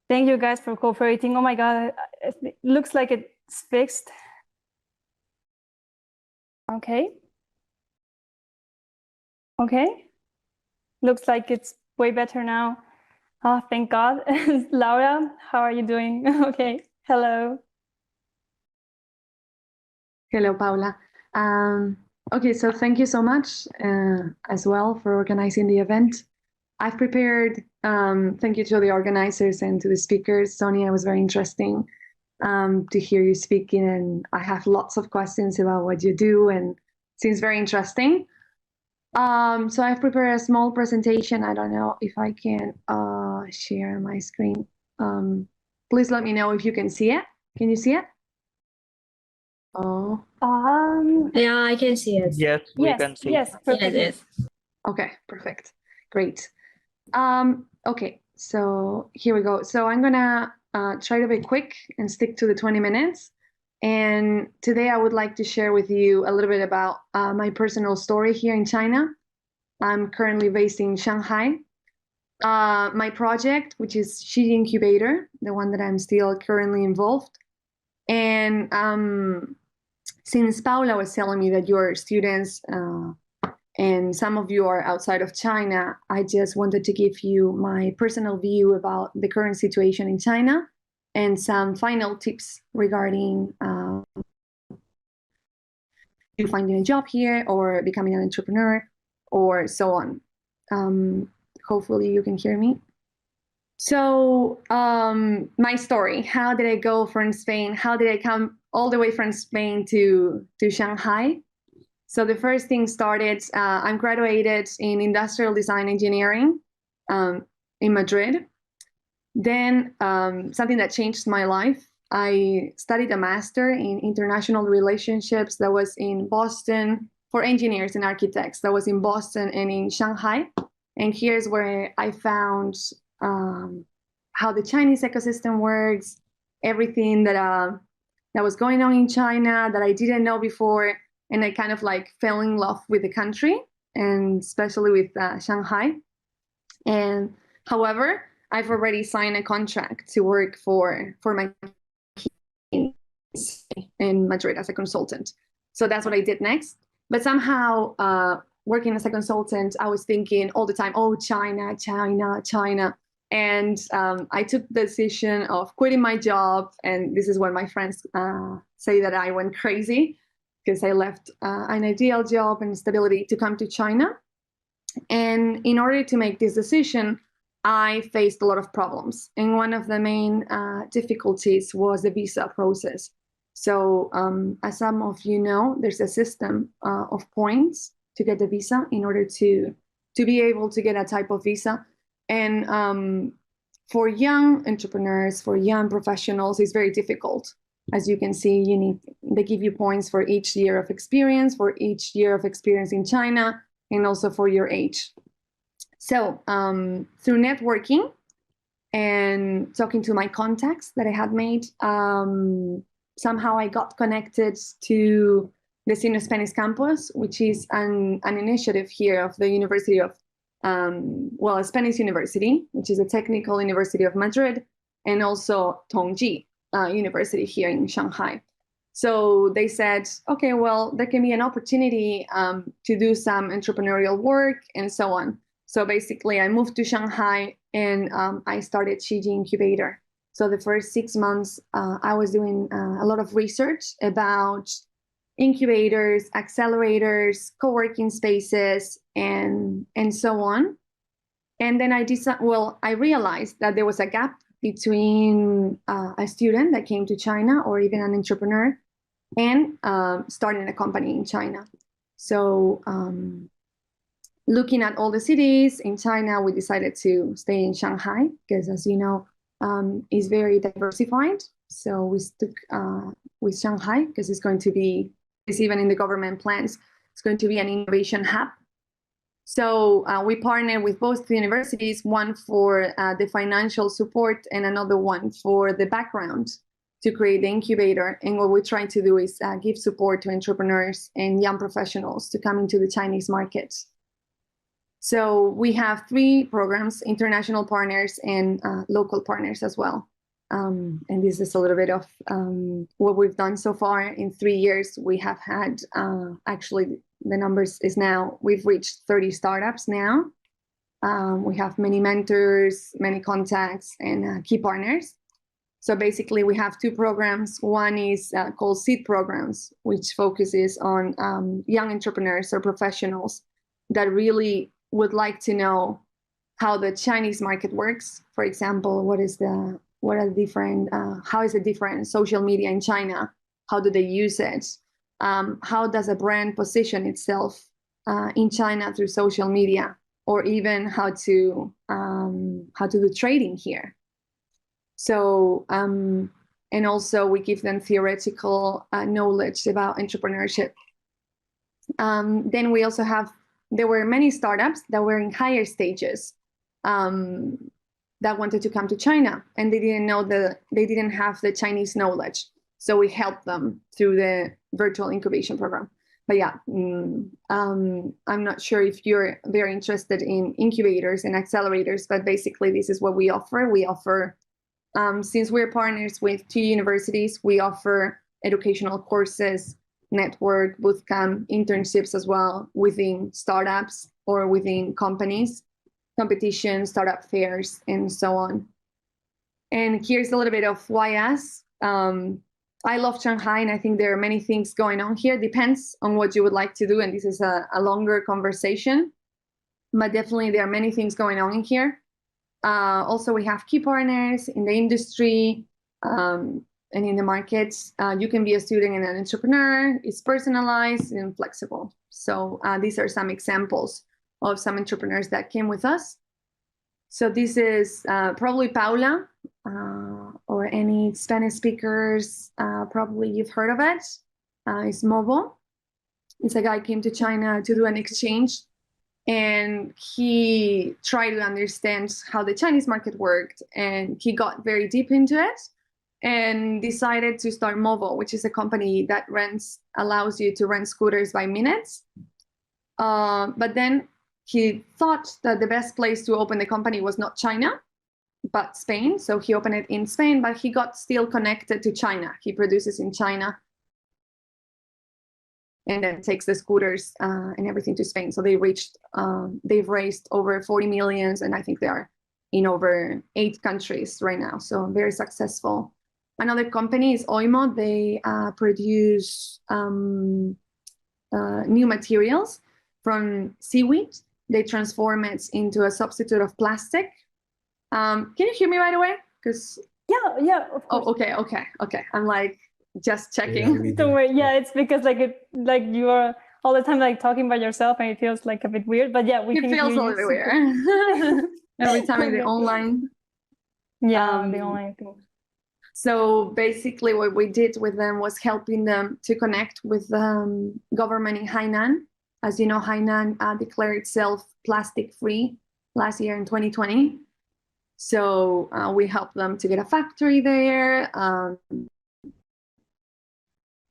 Thank you guys for cooperating. Oh my God, it looks like it's fixed. Okay. Looks like it's way better now. Oh, thank God. Laura, how are you doing? Okay, hello. Hello, Paula. Okay, so thank you so much as well for organizing the event. I've prepared, thank you to the organizers and to the speakers. Sonia, it was very interesting to hear you speaking, and I have lots of questions about what you do, and it seems very interesting. So I've prepared a small presentation. I don't know if I can share my screen. Please let me know if you can see it. Can you see it? Oh. Yeah, I can see it. Yes, we yes, can see. yes, perfect. Yes. Okay, perfect. Great. Okay, so here we go. So I'm gonna try to be quick and stick to the 20 minutes. And today I would like to share with you a little bit about my personal story here in China. I'm currently based in Shanghai. My project, which is She Incubator, the one that I'm still currently involved. And since Paula was telling me that your students and some of you are outside of China, I just wanted to give you my personal view about the current situation in China and some final tips regarding you finding a job here or becoming an entrepreneur or so on. Hopefully you can hear me. So my story, how did I go from Spain? How did I come all the way from Spain to Shanghai? So the first thing started, I'm graduated in industrial design engineering in Madrid. Then something that changed my life, I studied a master in international relationships that was in Boston for engineers and architects. That was in Boston and in Shanghai. And here's where I found how the Chinese ecosystem works, everything that was going on in China that I didn't know before. And I kind of like fell in love with the country and especially with Shanghai. And however, I've already signed a contract to work for my in Madrid as a consultant. So that's what I did next. But somehow working as a consultant, I was thinking all the time, oh, China, China, China. And I took the decision of quitting my job. And this is when my friends say that I went crazy because I left an ideal job and stability to come to China. And in order to make this decision, I faced a lot of problems. And one of the main difficulties was the visa process. So as some of you know, there's a system of points to get the visa in order to be able to get a type of visa. And for young entrepreneurs, for young professionals, it's very difficult. As you can see, they give you points for each year of experience, for each year of experience in China, and also for your age. So through networking and talking to my contacts that I had made, somehow I got connected to the Sino Spanish Campus, which is an initiative here of the University of, a Spanish university, which is a technical university of Madrid, and also Tongji University here in Shanghai. So they said, okay, well, there can be an opportunity to do some entrepreneurial work and so on. So basically, I moved to Shanghai and I started She Incubator. So the first 6 months, I was doing a lot of research about incubators, accelerators, co-working spaces, and so on. And then I realized that there was a gap between a student that came to China or even an entrepreneur and starting a company in China. So looking at all the cities in China, we decided to stay in Shanghai because, as you know, it's very diversified. So we stuck with Shanghai because it's even in the government plans, it's going to be an innovation hub. So we partnered with both universities, one for the financial support and another one for the background to create the incubator. And what we're trying to do is give support to entrepreneurs and young professionals to come into the Chinese market. So we have 3 programs, international partners and local partners as well. And this is a little bit of what we've done so far. In 3 years, we have had, actually, the numbers is now, we've reached 30 startups now. We have many mentors, many contacts, and key partners. So basically, we have 2 programs. One is called Seed Programs, which focuses on young entrepreneurs or professionals that really would like to know how the Chinese market works. For example, how is the different social media in China? How do they use it? How does a brand position itself in China through social media, or even how to do trading here. So and also we give them theoretical knowledge about entrepreneurship. Then we also there were many startups that were in higher stages that wanted to come to China, and they didn't have the Chinese knowledge. So we helped them through the virtual incubation program. But yeah, I'm not sure if you're very interested in incubators and accelerators, but basically this is what we offer. We offer, since we're partners with 2 universities, we offer educational courses, network, bootcamp, internships as well within startups or within companies, competitions, startup fairs, and so on. And here's a little bit of why us. I love Shanghai, and I think there are many things going on here. Depends on what you would like to do, and this is a longer conversation, but definitely there are many things going on in here. Also, we have key partners in the industry and in the markets. You can be a student and an entrepreneur. It's personalized and flexible. So these are some examples of some entrepreneurs that came with us. So this is probably Paula, or any Spanish speakers, probably you've heard of it. It's Mobo. It's a guy came to China to do an exchange, and he tried to understand how the Chinese market worked, and he got very deep into it and decided to start Mobo, which is a company that allows you to rent scooters by minutes. But then he thought that the best place to open the company was not China, but Spain. So he opened it in Spain, but he got still connected to China. He produces in China and then takes the scooters and everything to Spain. So they've raised over 40 millions, and I think they are in over 8 countries right now. So very successful. Another company is Oimo. They produce new materials from seaweed. They transform it into a substitute of plastic. Can you hear me right away? Because yeah, of course. Oh, okay. I'm like just checking. Don't worry. Yeah, it's because like you are all the time like talking by yourself, and it feels like a bit weird. But yeah, we can hear you. It feels a little weird every time in the online. Yeah, the online thing. So basically, what we did with them was helping them to connect with the government in Hainan. As you know, Hainan declared itself plastic-free last year in 2020. So we helped them to get a factory there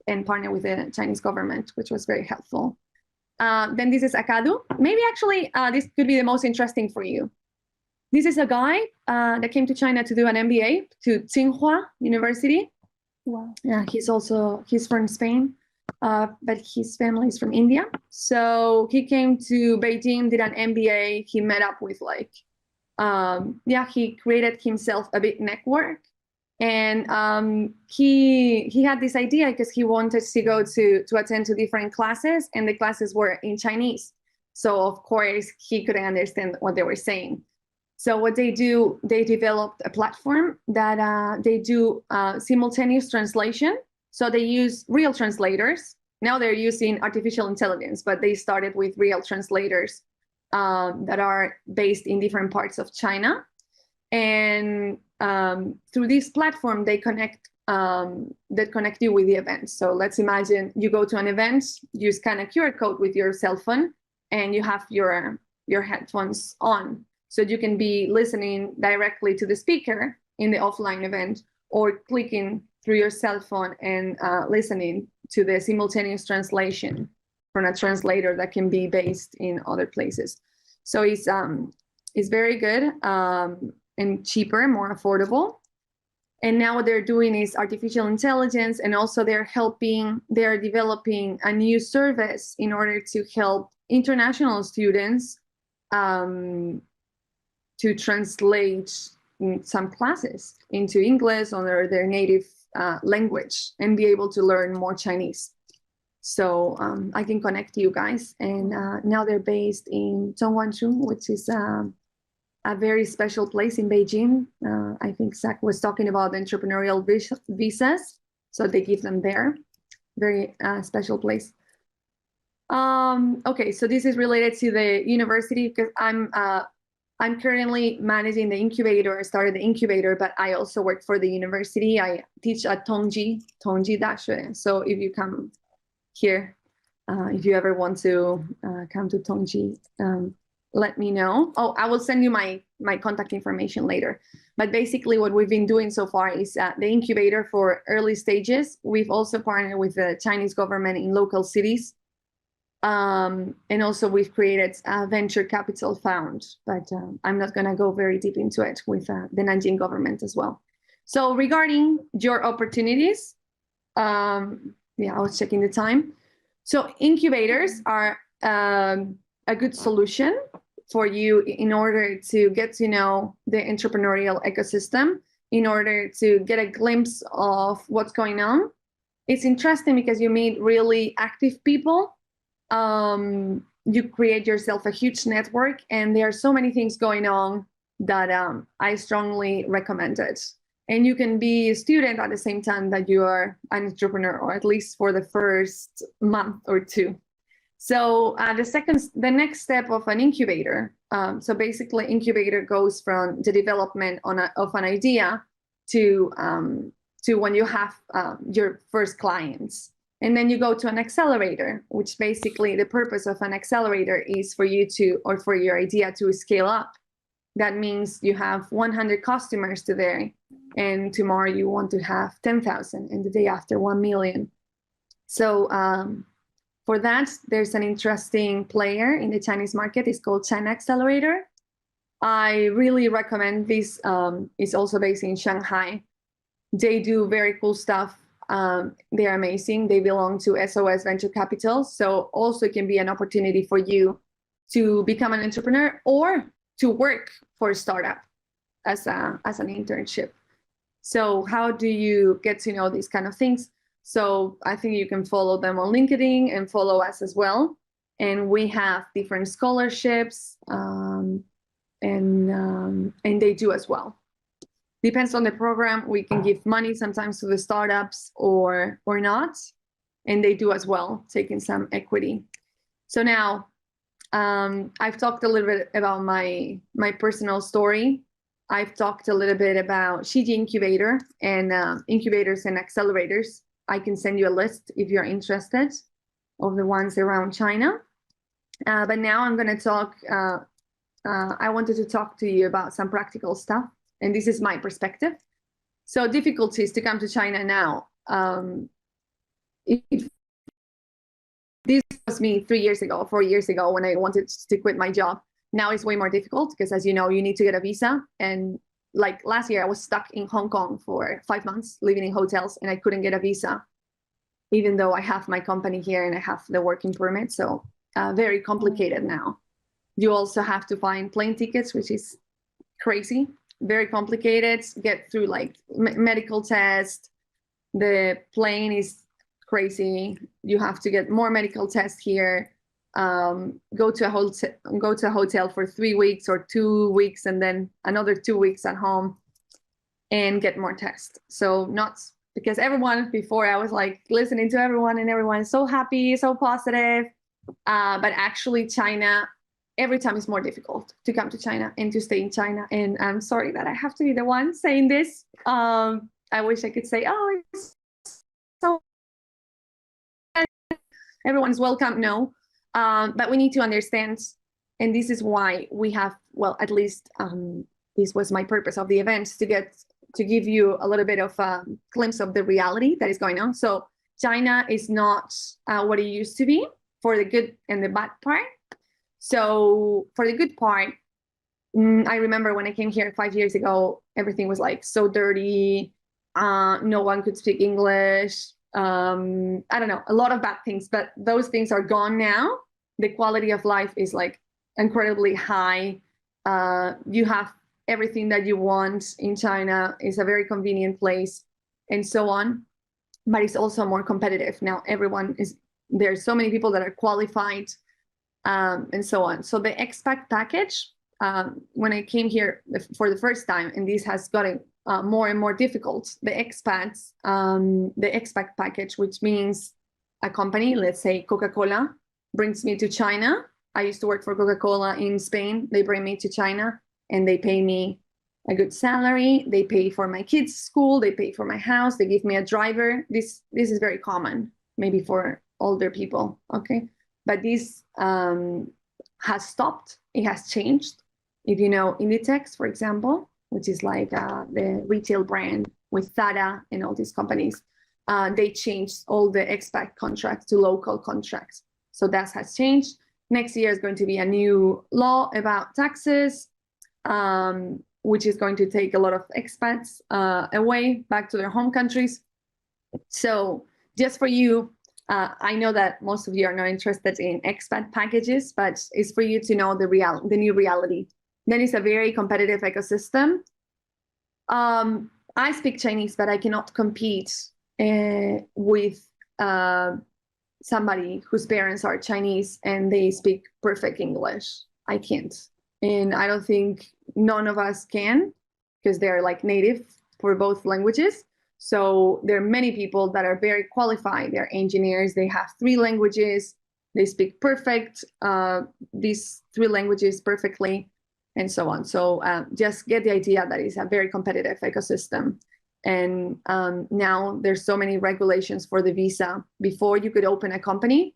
and partner with the Chinese government, which was very helpful. Then this is Akadu. Maybe actually this could be the most interesting for you. This is a guy that came to China to do an MBA to Tsinghua University. Wow. Yeah, he's from Spain, but his family is from India. So he came to Beijing, did an MBA. He met up with he created himself a big network, and he had this idea because he wanted to go to attend to different classes, and the classes were in Chinese. So of course he couldn't understand what they were saying. So what they do, they developed a platform that they do simultaneous translation. So they use real translators. Now they're using artificial intelligence, but they started with real translators that are based in different parts of China. And through this platform, they connect you with the event. So let's imagine you go to an event, you scan a QR code with your cell phone, and you have your headphones on. So you can be listening directly to the speaker in the offline event, or clicking through your cell phone and listening to the simultaneous translation from a translator that can be based in other places. So it's very good and cheaper, more affordable. And now what they're doing is artificial intelligence, and also they're developing a new service in order to help international students to translate some classes into English or their native language and be able to learn more Chinese. So I can connect you guys. And now they're based in Zhongguancun, which is a very special place in Beijing. I think Zach was talking about the entrepreneurial visas. So they give them there. Very special place. Okay, so this is related to the university because I'm currently managing the incubator. I started the incubator, but I also work for the university. I teach at Tongji Daxue. So if you come here, if you ever want to come to Tongji, let me know. Oh, I will send you my contact information later. But basically what we've been doing so far is the incubator for early stages. We've also partnered with the Chinese government in local cities. And also we've created a venture capital fund, but I'm not going to go very deep into it with the Nanjing government as well. So regarding your opportunities, yeah, I was checking the time. So incubators are a good solution for you in order to get to know the entrepreneurial ecosystem, in order to get a glimpse of what's going on. It's interesting because you meet really active people. You create yourself a huge network, and there are so many things going on that I strongly recommend it. And you can be a student at the same time that you are an entrepreneur, or at least for the first month or two. So the next step of an incubator. So basically, incubator goes from the development of an idea to when you have your first clients. And then you go to an accelerator, which basically the purpose of an accelerator is for you to, or for your idea to scale up. That means you have 100 customers today, and tomorrow you want to have 10,000, and the day after 1 million. So for that, there's an interesting player in the Chinese market. It's called China Accelerator. I really recommend this. It's also based in Shanghai. They do very cool stuff. They're amazing. They belong to SOS Venture Capital. So also it can be an opportunity for you to become an entrepreneur or to work for a startup as an internship. So how do you get to know these kind of things? So I think you can follow them on LinkedIn and follow us as well. And we have different scholarships and they do as well. Depends on the program. We can give money sometimes to the startups or not, and they do as well, taking some equity. So now I've talked a little bit about my personal story. I've talked a little bit about Shiji Incubator and incubators and accelerators. I can send you a list if you're interested of the ones around China. But now I'm going to talk. I wanted to talk to you about some practical stuff. And this is my perspective. So difficulties to come to China now. This was me 3 years ago, 4 years ago when I wanted to quit my job. Now it's way more difficult because, as you know, you need to get a visa. And like last year, I was stuck in Hong Kong for 5 months, living in hotels, and I couldn't get a visa, even though I have my company here and I have the working permit. So very complicated now. You also have to find plane tickets, which is crazy. Very complicated, get through like medical test. The plane is crazy. You have to get more medical tests here. Go to a hotel for 3 weeks or 2 weeks, and then another 2 weeks at home, and get more tests. So not because everyone before I was like listening to everyone, and everyone is so happy, so positive, but actually China. Every time it's more difficult to come to China and to stay in China. And I'm sorry that I have to be the one saying this. I wish I could say, oh, it's so everyone is welcome. No, but we need to understand. And this is why we have, well, at least this was my purpose of the event, to give you a little bit of a glimpse of the reality that is going on. So China is not what it used to be, for the good and the bad part. So for the good part, I remember when I came here 5 years ago, everything was like so dirty. No one could speak English. I don't know, a lot of bad things, but those things are gone now. The quality of life is like incredibly high. You have everything that you want in China. It's a very convenient place and so on, but it's also more competitive. Now there's so many people that are qualified. And so on. So the expat package, when I came here for the first time, and this has gotten more and more difficult, the expat package, which means a company, let's say Coca-Cola, brings me to China. I used to work for Coca-Cola in Spain. They bring me to China and they pay me a good salary. They pay for my kids' school. They pay for my house. They give me a driver. This is very common, maybe for older people, okay? But this has stopped. It has changed. If you know Inditex, for example, which is like the retail brand with Zara and all these companies, they changed all the expat contracts to local contracts. So that has changed. Next year is going to be a new law about taxes, which is going to take a lot of expats away back to their home countries. So just for you, I know that most of you are not interested in expat packages, but it's for you to know the new reality. Then it's a very competitive ecosystem. I speak Chinese, but I cannot compete with somebody whose parents are Chinese and they speak perfect English. I can't. And I don't think none of us can, because they're like native for both languages. So there are many people that are very qualified. They're engineers. They have 3 languages. They speak perfect these 3 languages perfectly, and so on. So just get the idea that it's a very competitive ecosystem. And now there's so many regulations for the visa. Before, you could open a company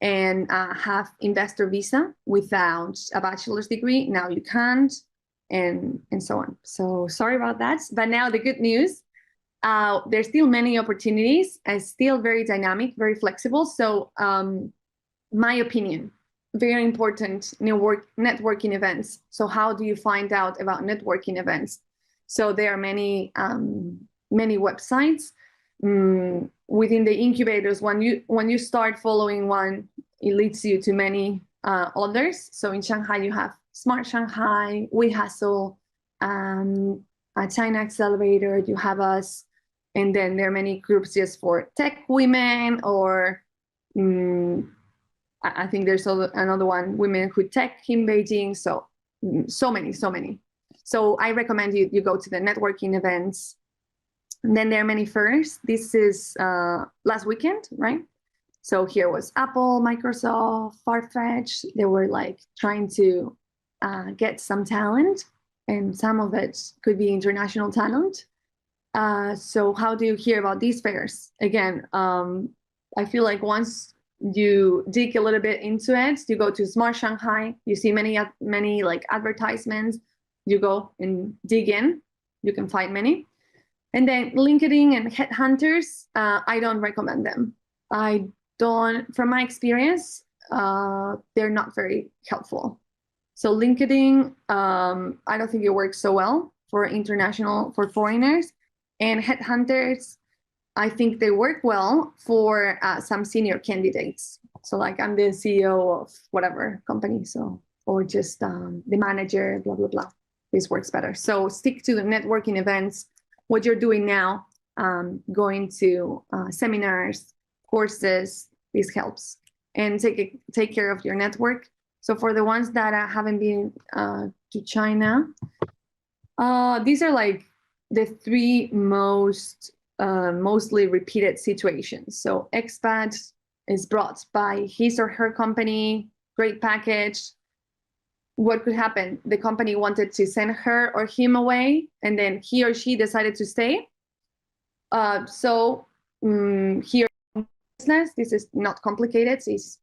and have investor visa without a bachelor's degree. Now you can't, and so on. So sorry about that. But now the good news, there's still many opportunities and still very dynamic, very flexible. So my opinion, very important networking events. So how do you find out about networking events? So there are many websites within the incubators. When you start following one, it leads you to many others. So in Shanghai, you have Smart Shanghai, We Hustle, China Accelerator, you have us, and then there are many groups just for tech women, or I think there's another one, Women Who Tech in Beijing. So many. So I recommend you go to the networking events. And then there are many firsts. This is last weekend, right? So here was Apple, Microsoft, Farfetch. They were like trying to get some talent, and some of it could be international talent. So how do you hear about these fairs? Again, I feel like once you dig a little bit into it, you go to Smart Shanghai, you see many like advertisements, you go and dig in, you can find many. And then LinkedIn and headhunters, I don't recommend them. From my experience, they're not very helpful. So LinkedIn, I don't think it works so well for foreigners. And headhunters, I think they work well for some senior candidates. So like, I'm the CEO of whatever company, or just the manager, blah, blah, blah. This works better. So stick to the networking events, what you're doing now, going to seminars, courses, this helps. And take care of your network. So for the ones that haven't been to China, these are like the 3 mostly repeated situations. So expat is brought by his or her company, great package. What could happen? The company wanted to send her or him away, and then he or she decided to stay. Here, business, this is not complicated. It's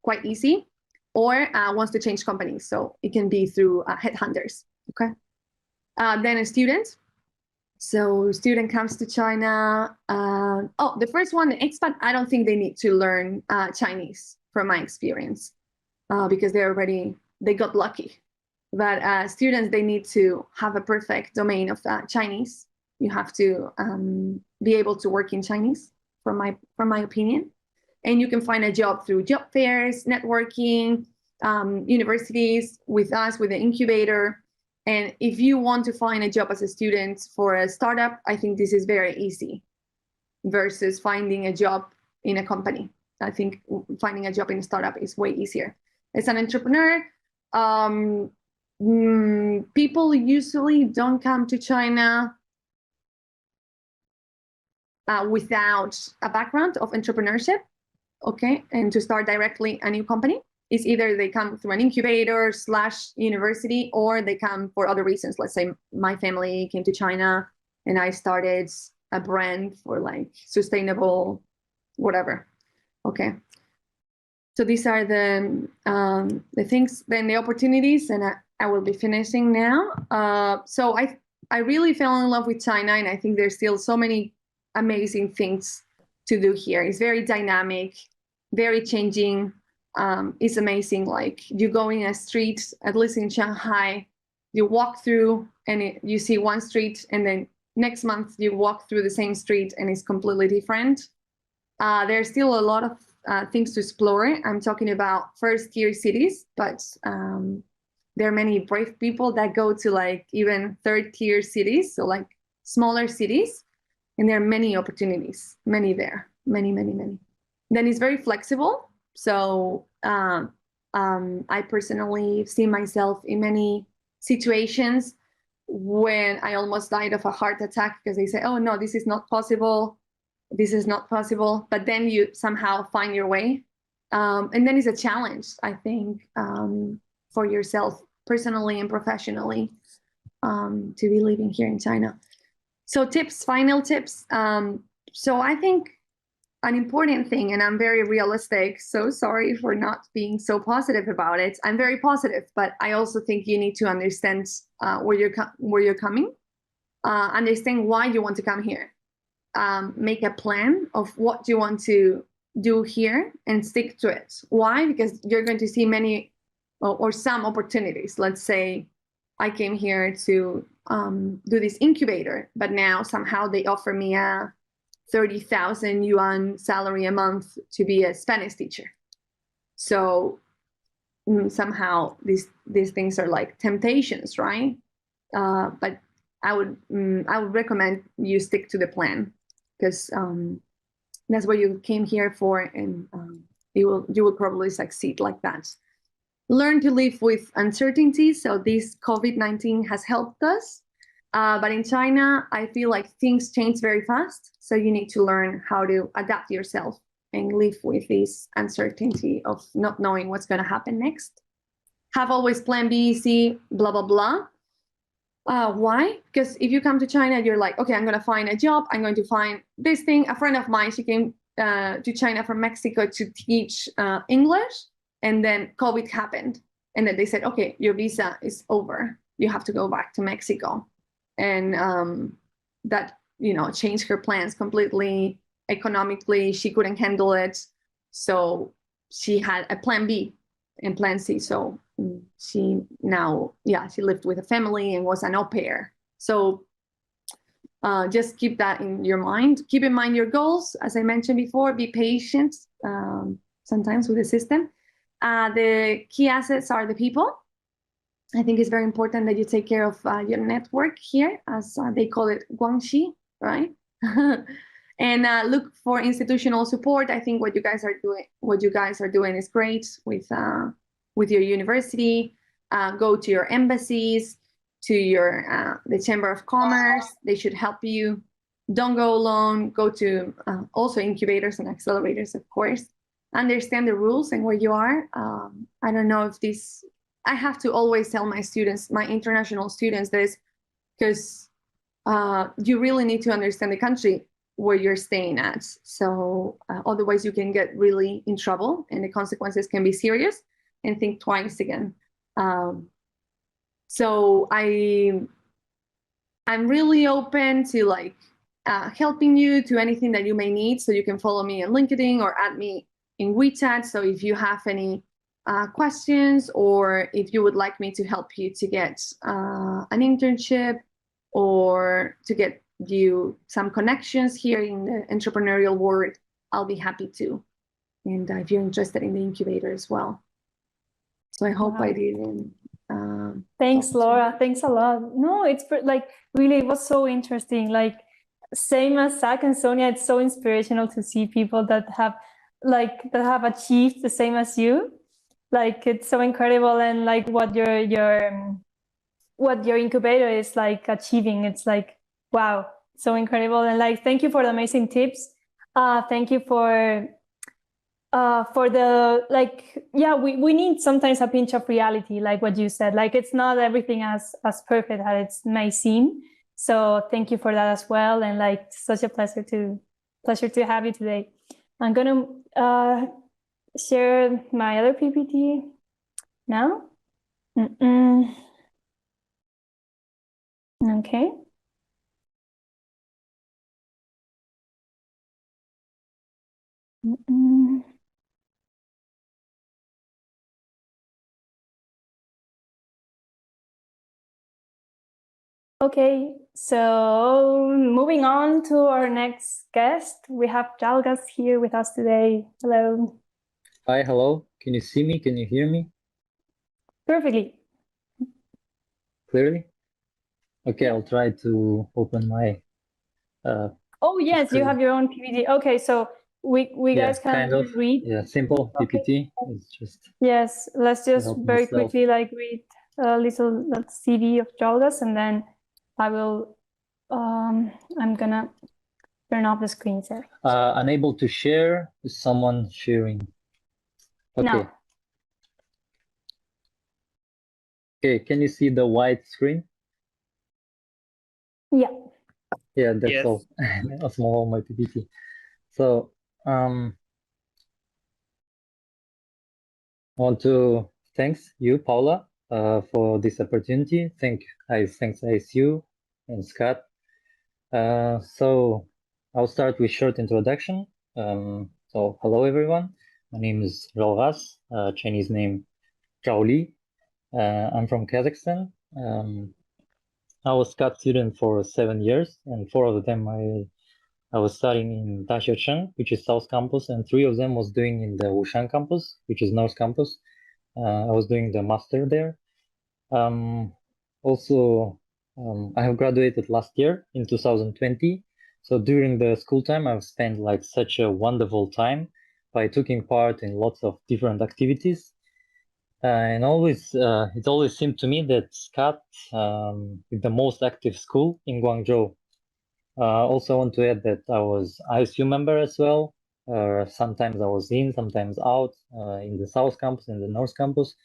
quite easy. Or wants to change companies. So it can be through headhunters, okay? Then a student. So student comes to China. The first one, the expat, I don't think they need to learn Chinese from my experience, because they got lucky. But students, they need to have a perfect domain of Chinese. You have to be able to work in Chinese, from my opinion. And you can find a job through job fairs, networking, universities, with us, with the incubator. And if you want to find a job as a student for a startup, I think this is very easy versus finding a job in a company. I think finding a job in a startup is way easier. As an entrepreneur, people usually don't come to China without a background of entrepreneurship. okay, and to start directly a new company. It's either they come through an incubator / university, or they come for other reasons. Let's say my family came to China and I started a brand for like sustainable whatever. Okay. So these are the things, then the opportunities, and I will be finishing now. So I really fell in love with China, and I think there's still so many amazing things to do here. It's very dynamic, very changing. It's amazing. Like you go in a street, at least in Shanghai, you walk through and you see one street, and then next month you walk through the same street and it's completely different. There's still a lot of things to explore. I'm talking about first-tier cities, but there are many brave people that go to like even third-tier cities, so like smaller cities, and there are many opportunities, many there, many. Then it's very flexible. So I personally see myself in many situations when I almost died of a heart attack because they say, oh no, this is not possible. This is not possible, but then you somehow find your way. And then it's a challenge, I think, for yourself personally and professionally to be living here in China. So tips, final tips. So I think an important thing, and I'm very realistic, so sorry for not being so positive about it. I'm very positive, but I also think you need to understand where you're coming, understand why you want to come here. Make a plan of what you want to do here and stick to it. Why? Because you're going to see many or some opportunities. Let's say I came here to do this incubator, but now somehow they offer me a 30,000 yuan salary a month to be a Spanish teacher. So somehow these things are like temptations, right? But I would recommend you stick to the plan, because that's what you came here for, and you will probably succeed like that. Learn to live with uncertainty. So this COVID-19 has helped us, but in China, I feel like things change very fast. So you need to learn how to adapt yourself and live with this uncertainty of not knowing what's going to happen next. Have always plan B, C, blah, blah, blah. Why? Because if you come to China, you're like, okay, I'm going to find a job. I'm going to find this thing. A friend of mine, she came to China from Mexico to teach English, and then COVID happened. And then they said, okay, your visa is over. You have to go back to Mexico. And that, changed her plans completely. Economically, she couldn't handle it. So she had a plan B and plan C. So she lived with a family and was an au pair. So just keep that in your mind. Keep in mind your goals. As I mentioned before, be patient sometimes with the system. The key assets are the people. I think it's very important that you take care of your network here, as they call it guangxi, right? And look for institutional support. I think what you guys are doing is great with your university. Go to your embassies, to your the Chamber of Commerce. They should help you. Don't go alone. Go to also incubators and accelerators, of course. Understand the rules and where you are. I don't know if this. I have to always tell my students, my international students, this, because you really need to understand the country where you're staying at. So otherwise you can get really in trouble and the consequences can be serious, and think twice again. So I'm really open to helping you to anything that you may need. So you can follow me on LinkedIn or add me in WeChat. So if you have any questions, or if you would like me to help you to get an internship, or to get you some connections here in the entrepreneurial world, I'll be happy to. And if you're interested in the incubator as well. So I hope I didn't. Thanks, Laura. Thanks a lot. No, it's really, it was so interesting. Like same as Zach and Sonia, it's so inspirational to see people that have achieved the same as you. Like it's so incredible, and like what your incubator is achieving. It's wow, so incredible. And thank you for the amazing tips. Thank you for for the, like, yeah, we need sometimes a pinch of reality, like what you said. Like, it's not everything as perfect as it may seem. So thank you for that as well, and like, such a pleasure to have you today. I'm gonna share my other PPT now. Okay. Okay, so moving on to our next guest, we have Jalgas here with us today. Hello. Hi, hello. Can you see me? Can you hear me? Perfectly. Clearly? Okay, I'll try to open my oh yes, screen. You have your own PPT. Okay, so we guys can kind of read. Yeah, simple PPT. It's just yes, let's just very myself. quickly like read a little CV of Jalgas, and then I will I'm gonna turn off the screen share. Unable to share. Is someone sharing? Okay. No. Okay, can you see the white screen? Yeah. Yeah, that's Yes. all. A small my PPT. So I want to thanks you, Paula, for this opportunity. Thanks ISU and SCUT. So I'll start with short introduction. So hello everyone. My name is Rolvas, Chinese name Zhao Li. I'm from Kazakhstan. I was SCUT student for 7 years, and 4 of them I was studying in Daxiaocheng, which is South Campus, and 3 of them was doing in the Wushan Campus, which is North Campus. I was doing the master there. Also, I have graduated last year in 2020. So during the school time, I've spent like such a wonderful time by taking part in lots of different activities. And always, it always seemed to me that SCUT is the most active school in Guangzhou. Also, I want to add that I was ISU member as well. Sometimes I was in, sometimes out, in the South Campus, in the North Campus.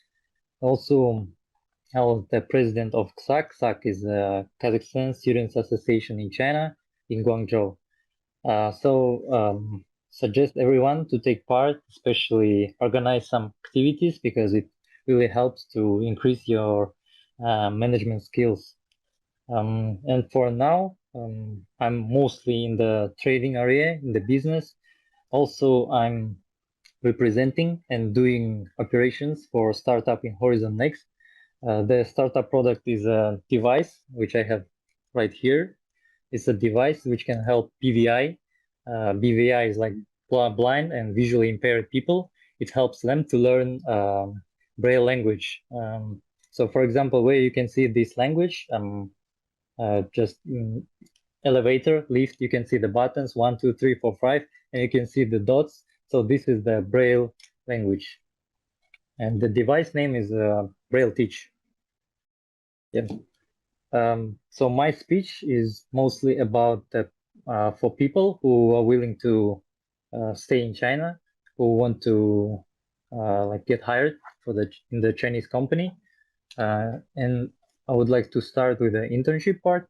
Also, I was the president of CSAC. CSAC is the Kazakhstan Students Association in China, in Guangzhou. Suggest everyone to take part, especially organize some activities, because it really helps to increase your management skills. And for now, I'm mostly in the trading area, in the business. Also, I'm representing and doing operations for startup in Horizon Next. The startup product is a device, which I have right here. It's a device which can help BVI. BVI is like blind and visually impaired people. It helps them to learn Braille language. So for example, where you can see this language, just in elevator, lift, you can see the buttons 1, 2, 3, 4, 5, and you can see the dots. So this is the Braille language. And the device name is Braille Teach. Yeah. So my speech is mostly about for people who are willing to stay in China, who want to like get hired in the Chinese company. And I would like to start with the internship part.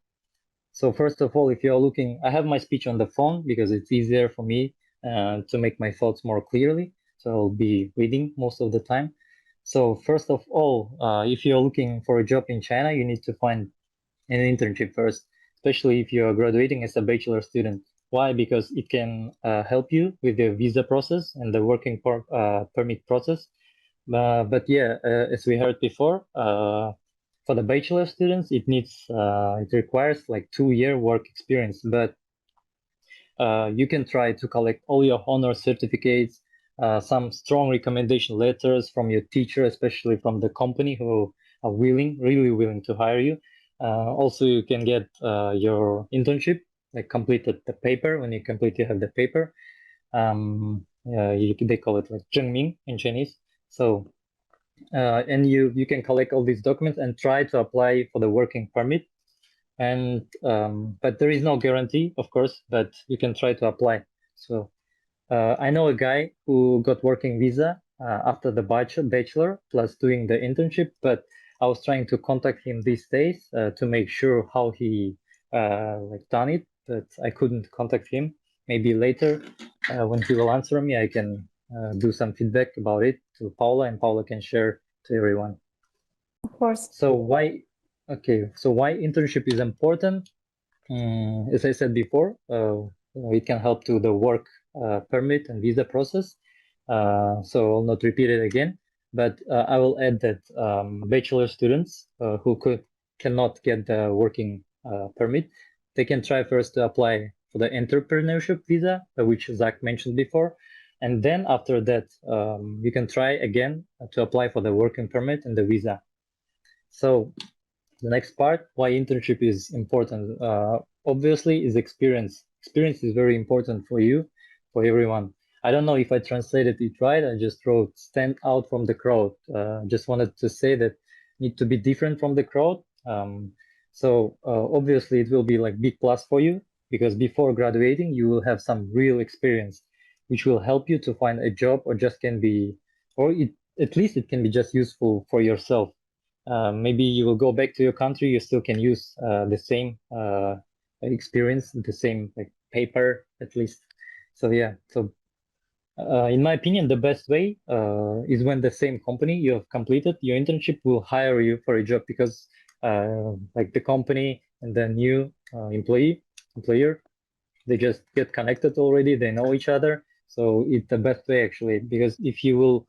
So first of all, if you're looking, I have my speech on the phone because it's easier for me to make my thoughts more clearly. So I'll be reading most of the time. So first of all, if you're looking for a job in China, you need to find an internship first, especially if you are graduating as a bachelor student. Why? Because it can help you with the visa process and the working permit process. But yeah, as we heard before, for the bachelor students, it requires like 2-year work experience. But you can try to collect all your honor certificates, some strong recommendation letters from your teacher, especially from the company who are really willing to hire you. Also, you can get your internship, like completed the paper. When you have the paper. They call it like zhengming in Chinese. So, and you can collect all these documents and try to apply for the working permit. And but there is no guarantee, of course, but you can try to apply. So I know a guy who got working visa after the bachelor plus doing the internship, but I was trying to contact him these days to make sure how he like done it, but I couldn't contact him. Maybe later when he will answer me, I can do some feedback about it to Paula, and Paula can share to everyone. Of course. So why internship is important? As I said before, it can help to the work permit and visa process. So I'll not repeat it again, but I will add that bachelor students who cannot get the working permit, they can try first to apply for the entrepreneurship visa, which Zach mentioned before. And then after that, you can try again to apply for the working permit and the visa. So the next part, why internship is important, obviously is experience. Experience is very important for you, for everyone. I don't know if I translated it right. I just wrote stand out from the crowd. Just wanted to say that need to be different from the crowd. So obviously it will be like big plus for you, because before graduating, you will have some real experience, which will help you to find a job, or just can be, at least it can be just useful for yourself. Maybe you will go back to your country, you still can use the same experience, the same like paper at least. So yeah, so in my opinion, the best way is when the same company you have completed your internship will hire you for a job, because like the company and the new employer, they just get connected already, they know each other. So it's the best way actually, because if you will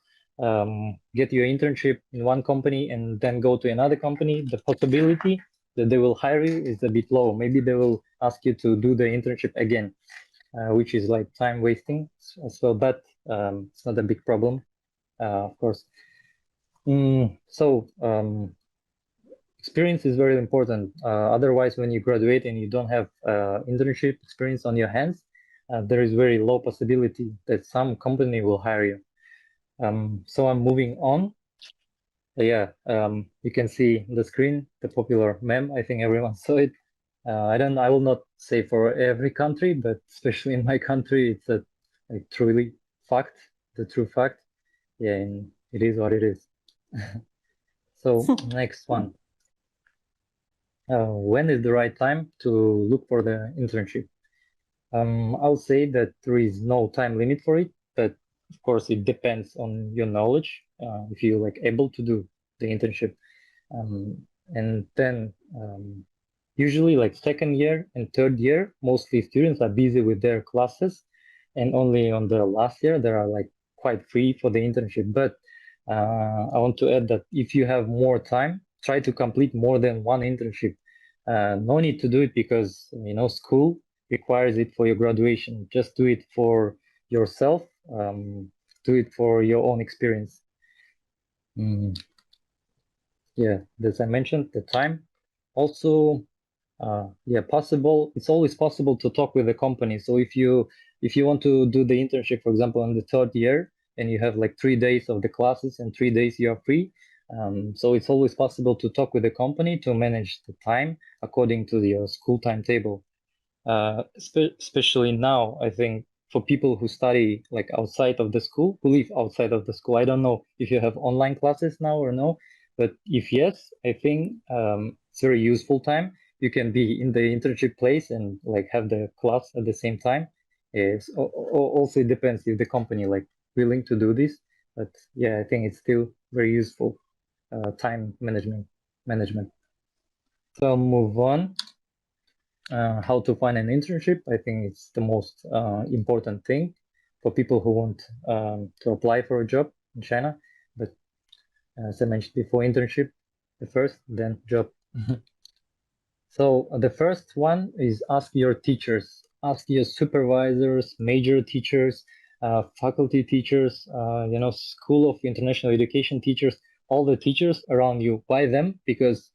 get your internship in one company and then go to another company, the possibility that they will hire you is a bit low. Maybe they will ask you to do the internship again, which is like time wasting as well, but it's not a big problem, of course. Experience is very important. Otherwise, when you graduate and you don't have internship experience on your hands, there is very low possibility that some company will hire you. So I'm moving on. Yeah, you can see the screen, the popular meme. I think everyone saw it. I will not say for every country, but especially in my country, it's a truly fact, the true fact. Yeah, and it is what it is. So next one. When is the right time to look for the internship? I'll say that there is no time limit for it, but of course it depends on your knowledge. If you're like able to do the internship, and then usually like second year and third year, mostly students are busy with their classes, and only on the last year they are like quite free for the internship. But I want to add that if you have more time, try to complete more than one internship. No need to do it because school requires it for your graduation. Just do it for yourself. Do it for your own experience. Yeah, as I mentioned, the time. Also, yeah, possible. It's always possible to talk with the company. So if you want to do the internship, for example, in the third year, and you have like 3 days of the classes and 3 days you are free, so it's always possible to talk with the company to manage the time according to your school timetable. Especially now, I think for people who study like outside of the school, who live outside of the school. I don't know if you have online classes now or no, but if yes, I think it's very useful time. You can be in the internship place and like have the class at the same time. Also it depends if the company like willing to do this, but yeah, I think it's still very useful time management. So I'll move on. How to find an internship. I think it's the most important thing for people who want to apply for a job in China. But as I mentioned before, internship the first, then job. So the first one is ask your teachers, ask your supervisors, major teachers, faculty teachers, School of International Education teachers, all the teachers around you. Why them? Because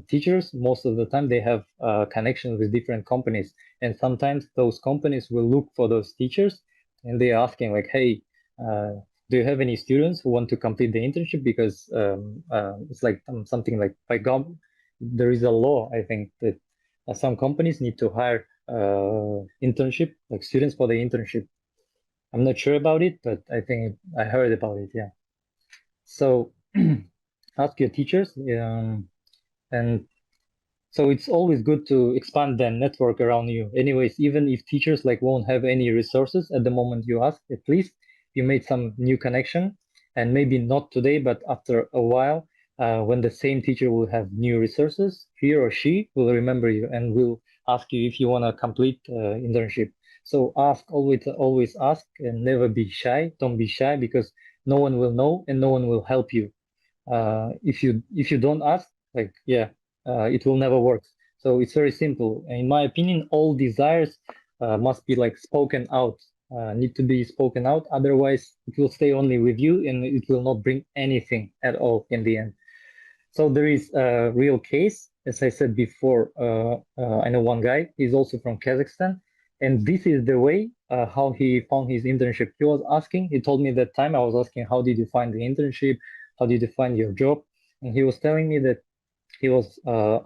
teachers, most of the time, they have connections with different companies. And sometimes those companies will look for those teachers and they're asking like, hey, do you have any students who want to complete the internship? Because it's like something like by government, there is a law, I think, that some companies need to hire internship, like students for the internship. I'm not sure about it, but I think I heard about it. Yeah. So ask your teachers, and so it's always good to expand the network around you. Anyways, even if teachers like won't have any resources at the moment you ask, at least you made some new connection, and maybe not today, but after a while, when the same teacher will have new resources, he or she will remember you and will ask you if you want to complete internship. So ask, always ask, and never be shy. Don't be shy, because no one will know and no one will help you. If you don't ask, like, it will never work. So it's very simple. In my opinion, all desires must be like spoken out, need to be spoken out. Otherwise, it will stay only with you and it will not bring anything at all in the end. So there is a real case. As I said before, I know one guy, he's also from Kazakhstan, and this is the way how he found his internship. He was asking, he told me that time, I was asking, how did you find the internship? How did you find your job? And he was telling me that he was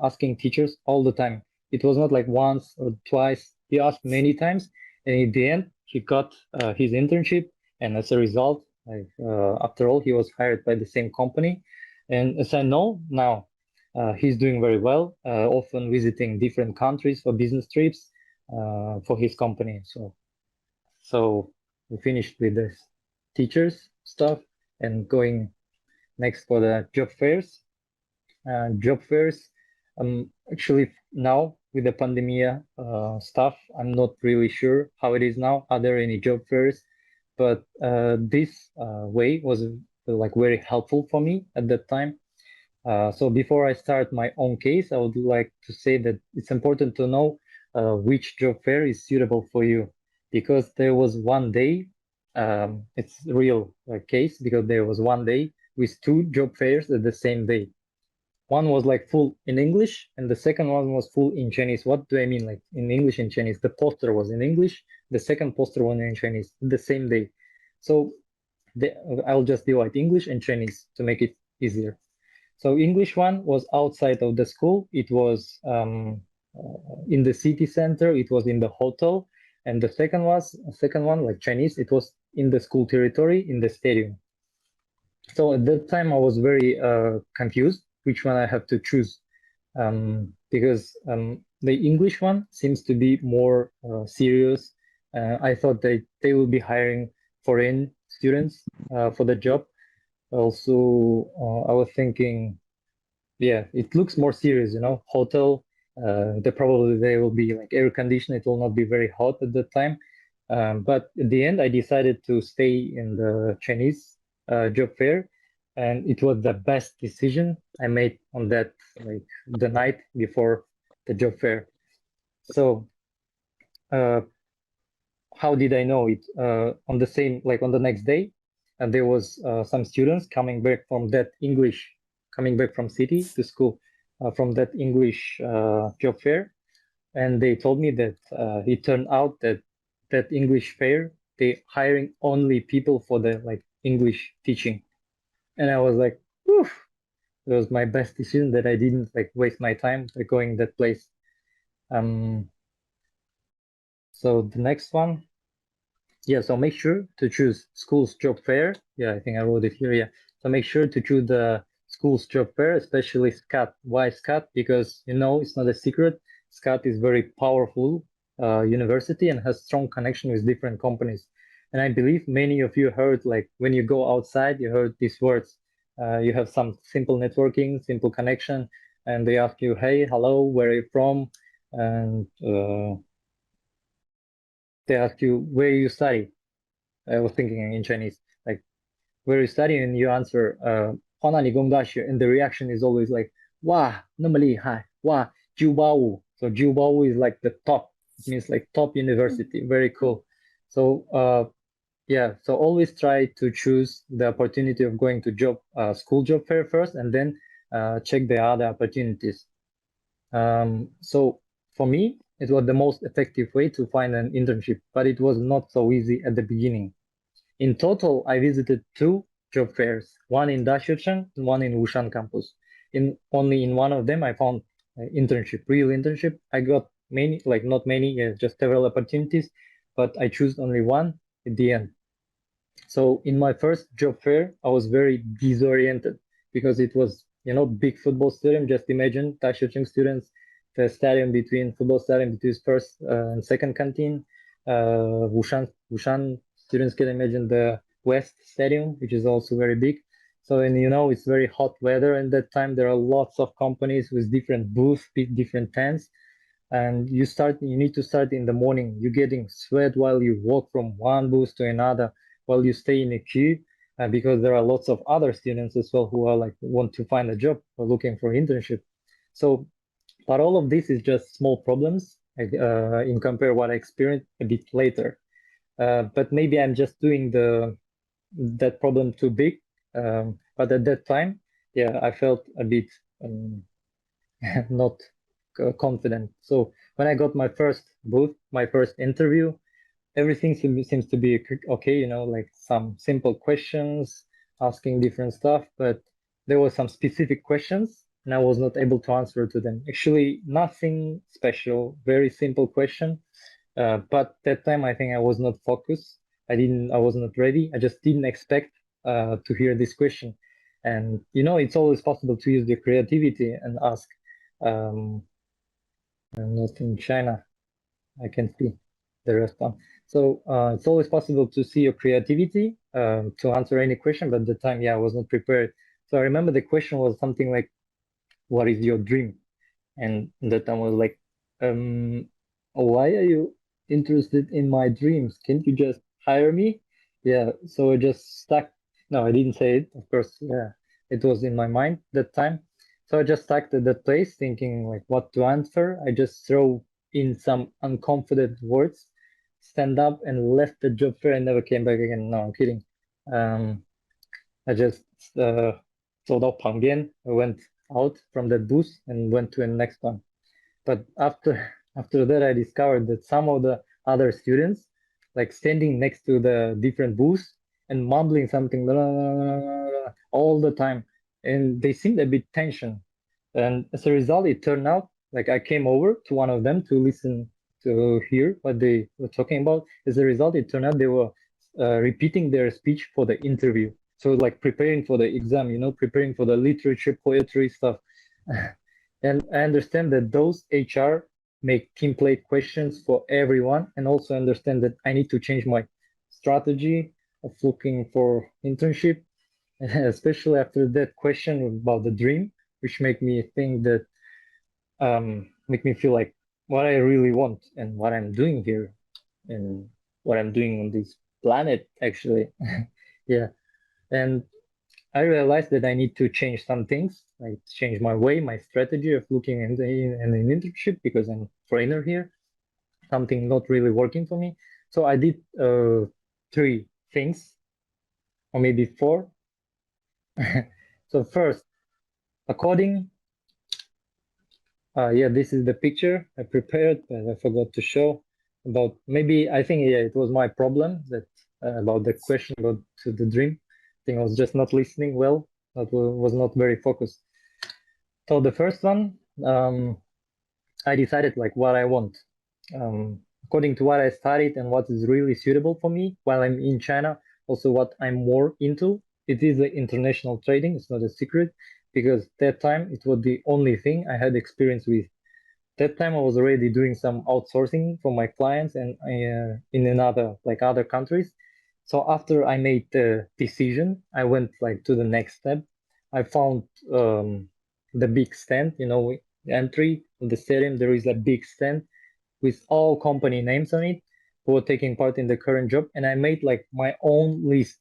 asking teachers all the time. It was not like once or twice. He asked many times, and in the end, he got his internship. And as a result, like after all, he was hired by the same company. And as I know now, he's doing very well, often visiting different countries for business trips for his company. So we finished with the teachers stuff and going next for the job fairs. Job fairs, actually now with the pandemic stuff, I'm not really sure how it is now. Are there any job fairs? But this way was like very helpful for me at that time. So before I start my own case, I would like to say that it's important to know which job fair is suitable for you, because there was one day, it's a real case, because there was one day with two job fairs at the same day. One was like full in English and the second one was full in Chinese. What do I mean, like in English and Chinese? The poster was in English, the second poster was in Chinese the same day. So I'll just divide English and Chinese to make it easier. So English one was outside of the school. It was in the city center. It was in the hotel. And the second one, like Chinese, it was in the school territory, in the stadium. So at that time, I was very confused which one I have to choose, because the English one seems to be more serious. I thought they will be hiring foreign students for the job. Also, I was thinking, yeah, it looks more serious, you know, hotel. They will be like air conditioned. It will not be very hot at that time. But at the end, I decided to stay in the Chinese job fair, and it was the best decision I made on that, like the night before the job fair. So, how did I know it? On the same, like on the next day, and there was some students coming back from that English, coming back from city to school, from that English job fair, and they told me that it turned out that that English fair, they hiring only people for the like English teaching. And I was like, oof, it was my best decision that I didn't like waste my time by going that place. So the next one, yeah, so make sure to choose school's job fair. Yeah, I think I wrote it here. Yeah, so make sure to choose the school's job fair, especially SCUT. Why SCUT? Because, you know, it's not a secret. SCUT is very powerful university and has strong connection with different companies. And I believe many of you heard, like when you go outside, you heard these words. You have some simple networking, simple connection, and they ask you, hey, hello, where are you from? And they ask you, where you study? I was thinking in Chinese, like, where you study, and you answer, 华南理工大学, and the reaction is always like, 哇,那么厉害, 哇, 985. So 985 is like the top. It means like top university. Very cool. So yeah, so always try to choose the opportunity of going to school job fair first, and then check the other opportunities. So for me, it was the most effective way to find an internship, but it was not so easy at the beginning. In total, I visited 2 job fairs, one in Dashircheng and one in Wushan campus. Only in one of them, I found internship, real internship. I got many, like not many, just several opportunities, but I chose only one. at the end. So in my first job fair, I was very disoriented because it was, big football stadium. Just imagine Taishecheng students, the stadium between football stadium between first and second canteen. Wushan students can imagine the West Stadium, which is also very big. So, and it's very hot weather. And that time there are lots of companies with different booths, different tents. And you need to start in the morning. You're getting sweat while you walk from one booth to another, while you stay in a queue, because there are lots of other students as well who are want to find a job or looking for internship. So, but all of this is just small problems in compare what I experienced a bit later. But maybe I'm just doing that problem too big. But at that time, yeah, I felt a bit not confident. So when I got my first booth, my first interview, everything seems to be okay, like some simple questions, asking different stuff, but there were some specific questions and I was not able to answer to them. Actually, nothing special, very simple question. But that time, I think I was not focused. I was not ready. I just didn't expect to hear this question. And, it's always possible to use the creativity and ask. I'm not in China. I can see the response. So it's always possible to see your creativity to answer any question, but at the time, I was not prepared. So I remember the question was something like, what is your dream? And that time I was like, why are you interested in my dreams? Can't you just hire me? Yeah, so I just stuck. No, I didn't say it, of course. Yeah, it was in my mind that time. So I just stuck at that place thinking like what to answer. I just throw in some unconfident words, stand up and left the job fair and never came back again. No, I'm kidding. I just sold out 旁边. I went out from that booth and went to the next one. But after that, I discovered that some of the other students, like standing next to the different booths and mumbling something all the time, and they seemed a bit tension. And as a result, it turned out like I came over to one of them to listen to hear what they were talking about. As a result, it turned out they were repeating their speech for the interview. So like preparing for the exam, preparing for the literature, poetry stuff. And I understand that those HR make template questions for everyone, and also understand that I need to change my strategy of looking for internship, especially after that question about the dream, which make me think that, make me feel like what I really want and what I'm doing here and what I'm doing on this planet, actually. Yeah. And I realized that I need to change some things, like change my way, my strategy of looking in an internship, because I'm foreigner here, something not really working for me. So I did 3 things, or maybe 4. So first, according, this is the picture I prepared, but I forgot to show about, maybe, I think, it was my problem that about the question about to the dream. I think I was just not listening well. That was not very focused. So the first one, I decided like what I want, according to what I studied and what is really suitable for me while I'm in China. Also, what I'm more into. It is the international trading. It's not a secret, because that time it was the only thing I had experience with. That time I was already doing some outsourcing for my clients and in other countries. So after I made the decision, I went like to the next step. I found the big stand, entry of the stadium. There is a big stand with all company names on it who are taking part in the current job. And I made like my own list.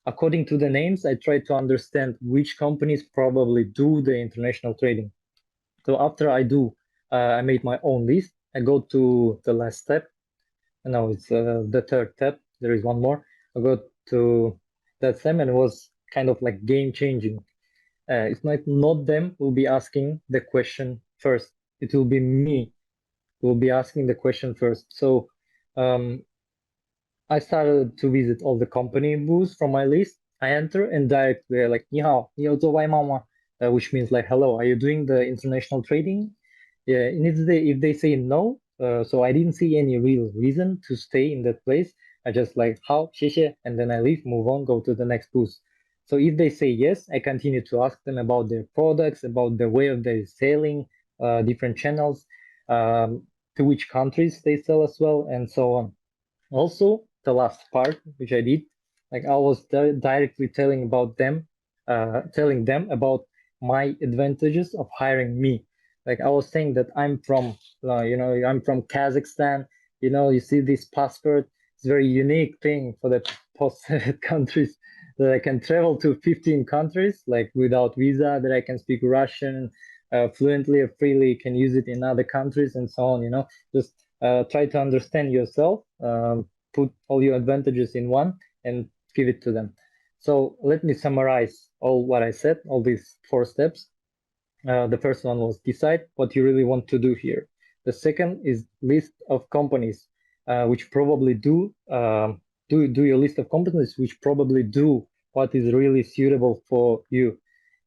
According to the names, I tried to understand which companies probably do the international trading. So after I made my own list. I go to the last step. No, it's the third step. There is one more. I go to that step, and it was kind of like game changing. It's not them who will be asking the question first. It will be me who will be asking the question first. So I started to visit all the company booths from my list. I enter and directly like, 你好, 你有做外贸吗? Which means like, hello, are you doing the international trading? Yeah, and if they say no, so I didn't see any real reason to stay in that place. I just like how, 谢谢, and then I leave, move on, go to the next booth. So if they say yes, I continue to ask them about their products, about the way of their selling, different channels, to which countries they sell as well, and so on. Also, the last part, which I did, like I was directly telling them about my advantages of hiring me. Like I was saying that I'm from, I'm from Kazakhstan. You see this passport. It's a very unique thing for the post-Soviet countries, that I can travel to 15 countries, like without visa, that I can speak Russian fluently or freely, can use it in other countries and so on, just try to understand yourself, put all your advantages in one and give it to them. So let me summarize all what I said, all these 4 steps. The first one was decide what you really want to do here. The second is list of companies, which probably do your list of companies which probably do what is really suitable for you.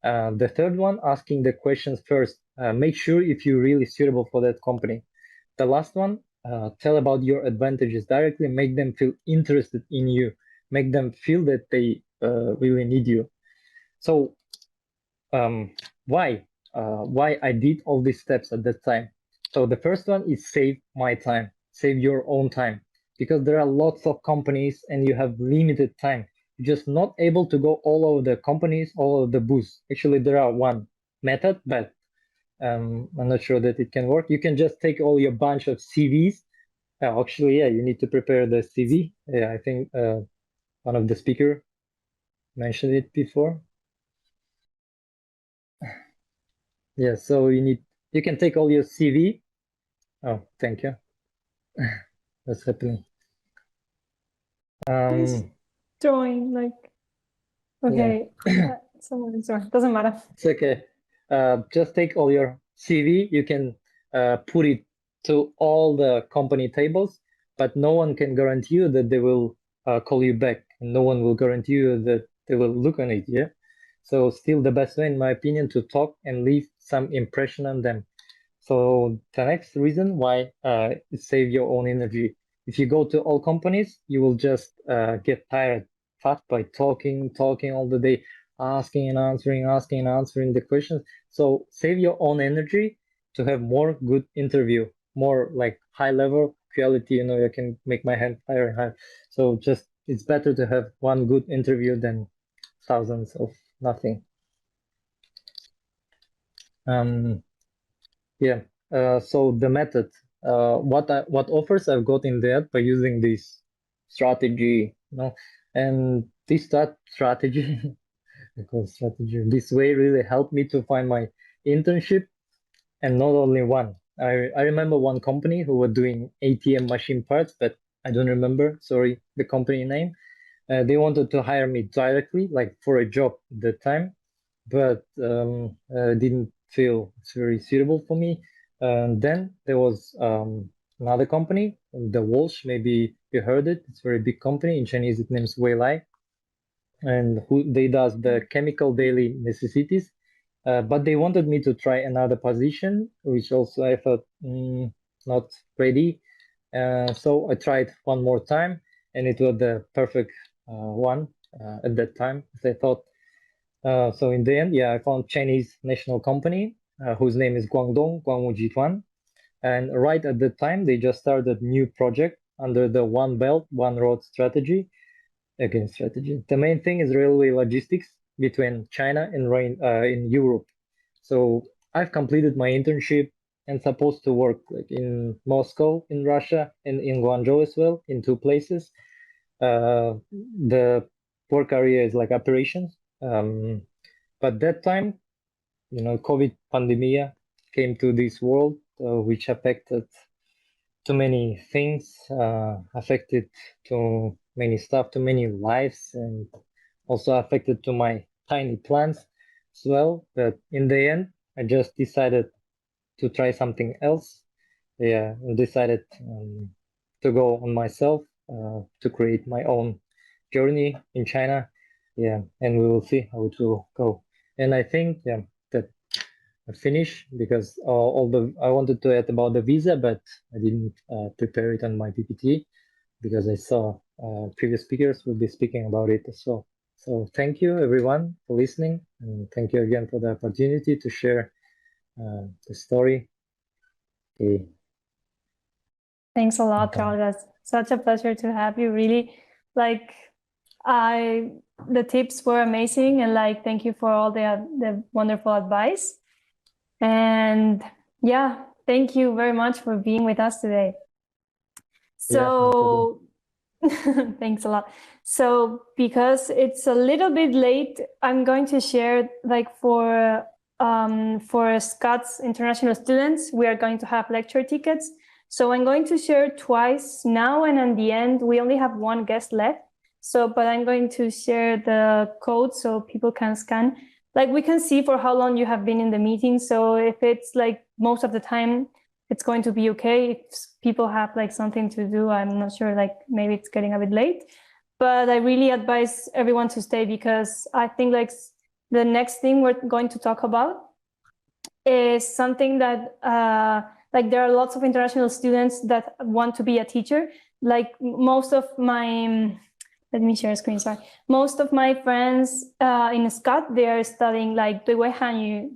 The third one, asking the questions first. Make sure if you're really suitable for that company. The last one, tell about your advantages directly, make them feel interested in you, make them feel that they really need you. So why I did all these steps at that time? So the first one is save my time, save your own time, because there are lots of companies and you have limited time. You're just not able to go all over the companies, all over the booths. Actually, there are one method, but I'm not sure that it can work. You can just take all your bunch of CVs. Actually, yeah, you need to prepare the CV. Yeah, I think one of the speaker mentioned it before. Yeah, so you can take all your CV. Oh, thank you. What's happening? Drawing like, okay, yeah. someone's drawing, doesn't matter. It's okay. Just take all your CV. You can put it to all the company tables, but no one can guarantee you that they will call you back, and no one will guarantee you that they will look on it. Yeah. So still the best way, in my opinion, to talk and leave some impression on them. So the next reason why is save your own energy. If you go to all companies, you will just get tired fast by talking all the day, asking and answering the questions. So save your own energy to have more good interview, more like high level quality. I can make my hand higher and higher. So just it's better to have one good interview than thousands of nothing. Yeah. So the method, what offers I've got in there by using this strategy, and this strategy, I call strategy, this way really helped me to find my internship, and not only one. I remember one company who were doing ATM machine parts, but I don't remember, sorry, the company name. They wanted to hire me directly, like for a job at the time, but didn't feel it's very suitable for me. And then there was another company, the Walsh, maybe you heard it. It's a very big company. In Chinese, it names Weilai. And they does the chemical daily necessities. But they wanted me to try another position, which also I thought not ready. So I tried one more time, and it was the perfect one at that time. I thought, so in the end, yeah, I found Chinese national company whose name is Guangdong Guangwu Jituan. And right at the time, they just started new project under the One Belt, One Road strategy. The main thing is railway logistics between China and in Europe. So I've completed my internship and supposed to work like in Moscow, in Russia, and in Guangzhou as well, in 2 places. The work area is like operations. But that time, COVID pandemic came to this world, which affected too many things, affected to many stuff, to many lives, and also affected to my tiny plants as well. But in the end, I just decided to try something else. Yeah, and decided to go on myself, to create my own journey in China. Yeah, and we will see how it will go. And I think, yeah, that I finished because I wanted to add about the visa, but I didn't prepare it on my PPT because I saw previous speakers will be speaking about it as well. So thank you everyone for listening, and thank you again for the opportunity to share the story. Okay. Thanks a lot, Charles. Such a pleasure to have you. Really, like, the tips were amazing, and like, thank you for all the wonderful advice. And yeah, thank you very much for being with us today. So thanks a lot. So because it's a little bit late, I'm going to share, like, for SCUT's international students, we are going to have lecture tickets. So I'm going to share twice now, and in the end, we only have one guest left. So, but I'm going to share the code so people can scan. Like, we can see for how long you have been in the meeting. So if it's like most of the time, it's going to be okay. If people have like something to do, I'm not sure, like maybe it's getting a bit late. But I really advise everyone to stay, because I think like the next thing we're going to talk about is something that like there are lots of international students that want to be a teacher. Like most of my, let me share a screen, sorry. Most of my friends in SCUT, they are studying like 对外汉语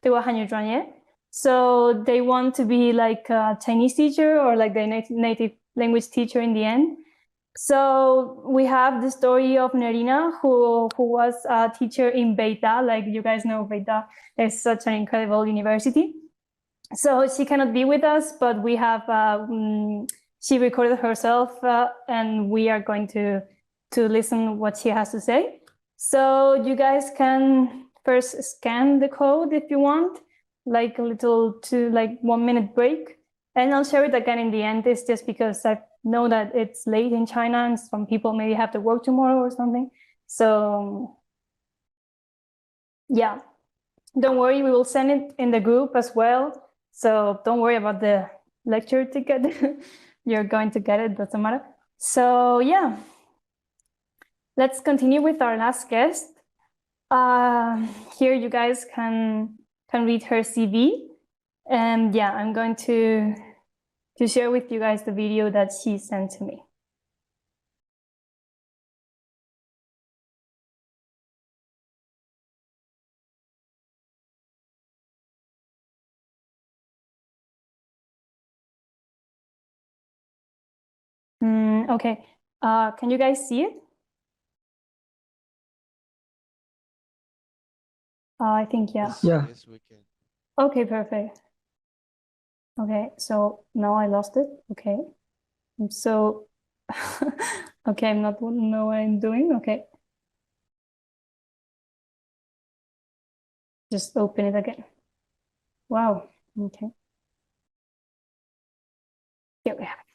对外汉语专业. So they want to be like a Chinese teacher or like the native language teacher in the end. So we have the story of Nerina, who was a teacher in Beida. Like you guys know, Beida is such an incredible university. So she cannot be with us, but we have, she recorded herself and we are going to listen what she has to say. So you guys can first scan the code if you want, like a little to like 1 minute break. And I'll share it again in the end. It's just because I know that it's late in China and some people maybe have to work tomorrow or something. So yeah, don't worry, we will send it in the group as well. So don't worry about the lecture ticket. You're going to get it, doesn't matter. So yeah, let's continue with our last guest. Here you guys can read her CV. And yeah, I'm going to share with you guys the video that she sent to me. Okay, can you guys see it? I think, yeah. Yeah. Yes, we can. Okay, perfect. Okay, so now I lost it. Okay. So, okay, I'm not know what I'm doing. Okay. Just open it again. Wow. Okay. Here we have it.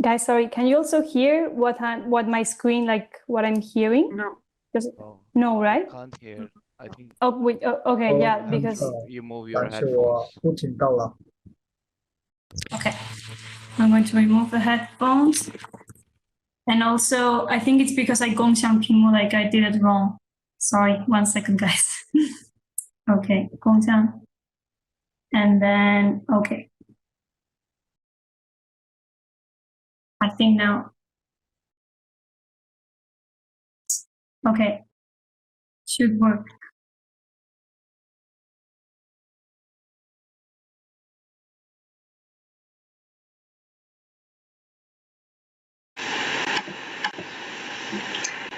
Guys, sorry, can you also hear what my screen, like what I'm hearing? No. No, right? I can't hear. I think. Oh, wait, okay, yeah, because. You move your headphones. Okay, I'm going to remove the headphones. And also, I think it's because I gongxiang pingu, like I did it wrong. Sorry, 1 second, guys. Okay, gongxiang. And then, okay. I think now. Okay, should work.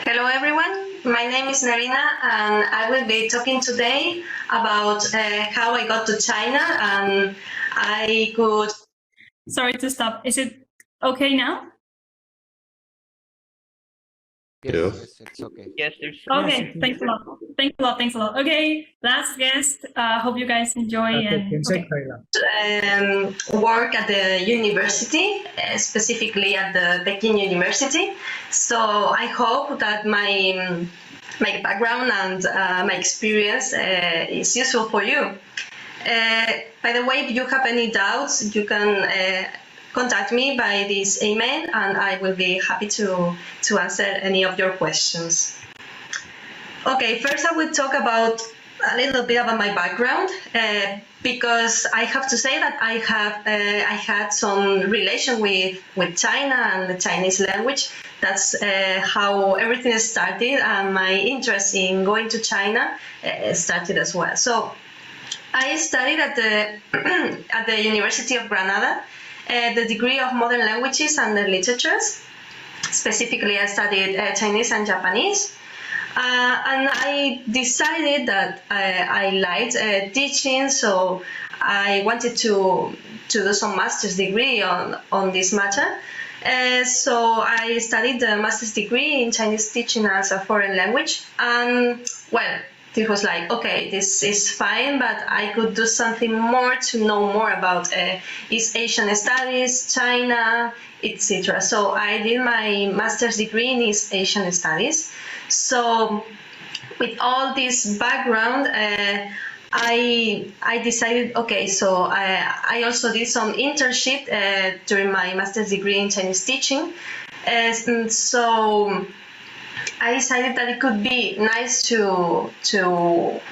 Hello everyone, my name is Narina and I will be talking today about how I got to China and I could... Sorry to stop, is it okay now? Yes, it's okay. Yes, there's. Okay, yes, thanks a lot. Thanks a lot. Okay, last guest. Hope you guys enjoy. And okay. Work at the university, specifically at the Peking University. So I hope that my my background and my experience is useful for you. By the way, if you have any doubts, you can contact me by this email, and I will be happy to answer any of your questions. Okay, first I will talk about a little bit about my background, because I have to say that I had some relation with China and the Chinese language. That's how everything started, and my interest in going to China started as well. So I studied at the University of Granada, the degree of modern languages and literatures. Specifically, I studied Chinese and Japanese. And I decided that I liked teaching, so I wanted to do some master's degree on this matter. So I studied the master's degree in Chinese teaching as a foreign language. And well, it was like, okay, this is fine, but I could do something more to know more about East Asian studies, China, etc. So I did my master's degree in East Asian studies. So with all this background, I decided, okay, so I also did some internship during my master's degree in Chinese teaching. And so I decided that it could be nice to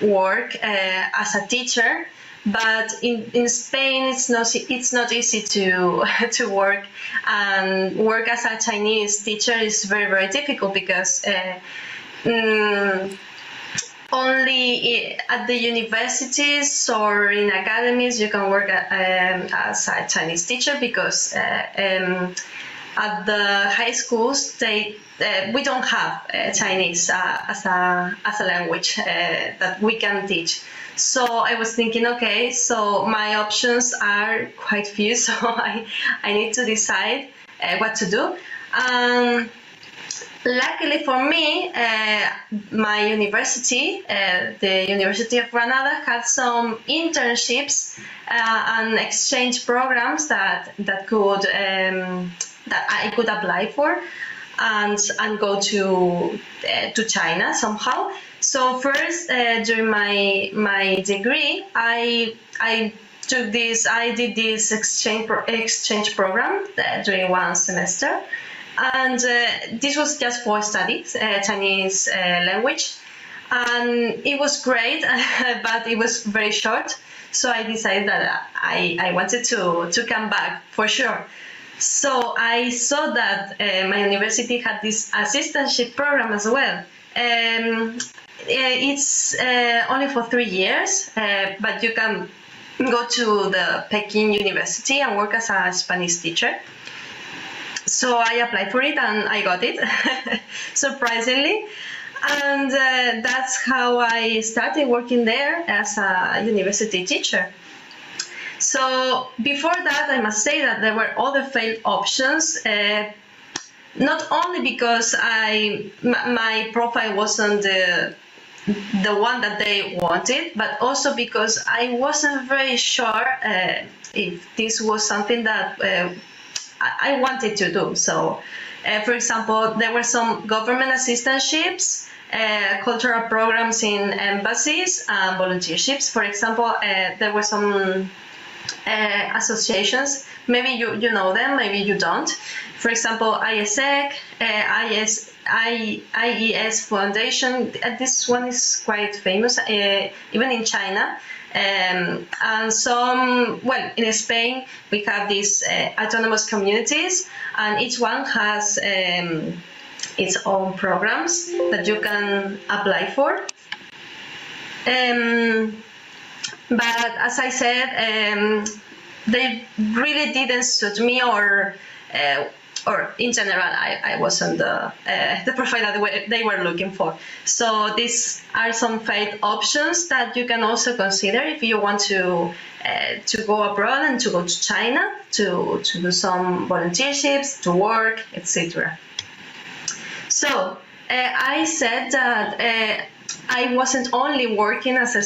work as a teacher, but in Spain it's not easy to work, and work as a Chinese teacher is very difficult because only at the universities or in academies you can work as a Chinese teacher, because at the high schools we don't have Chinese as a language that we can teach. So I was thinking, okay, so my options are quite few, so I need to decide what to do. Luckily for me, my university, the University of Granada, had some internships and exchange programs that I could apply for and go to China somehow. So first, during my degree, I did this exchange program during one semester. And this was just for studies, Chinese language. And it was great, but it was very short. So I decided that I wanted to come back for sure. So I saw that my university had this assistantship program as well. It's only for 3 years, but you can go to the Peking University and work as a Spanish teacher. So I applied for it and I got it, surprisingly. And that's how I started working there as a university teacher. So before that, I must say that there were other failed options, not only because my profile wasn't the one that they wanted, but also because I wasn't very sure if this was something that I wanted to do. So, for example, there were some government assistantships, cultural programs in embassies, and volunteerships. For example, there were some associations. Maybe you know them, maybe you don't. For example, ISEC, IES Foundation. This one is quite famous, even in China. And some, well, in Spain, we have these autonomous communities, and each one has its own programs that you can apply for. But as I said, they really didn't suit me, or in general, I wasn't the profile that they were looking for. So these are some failed options that you can also consider if you want to go abroad and to go to China to do some volunteerships, to work, etc. So I said that I wasn't only working as a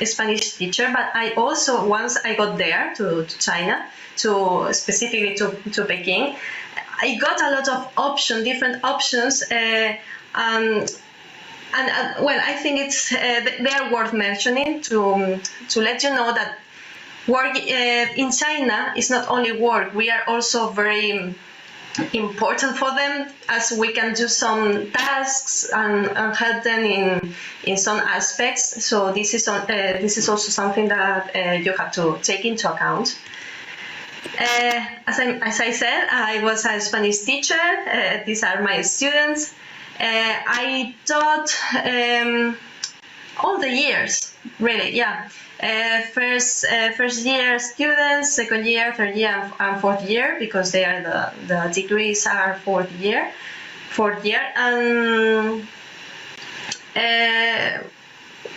Spanish teacher, but I also, once I got there to China, specifically to Peking, I got a lot of different options, well, I think it's they are worth mentioning to let you know that work in China is not only work. We are also very important for them, as we can do some tasks and help them in some aspects. So this is also something that you have to take into account. As I said, I was a Spanish teacher. These are my students. I taught all the years, really, yeah. First year students, second year, third year, and fourth year, because they are the degrees are fourth year. And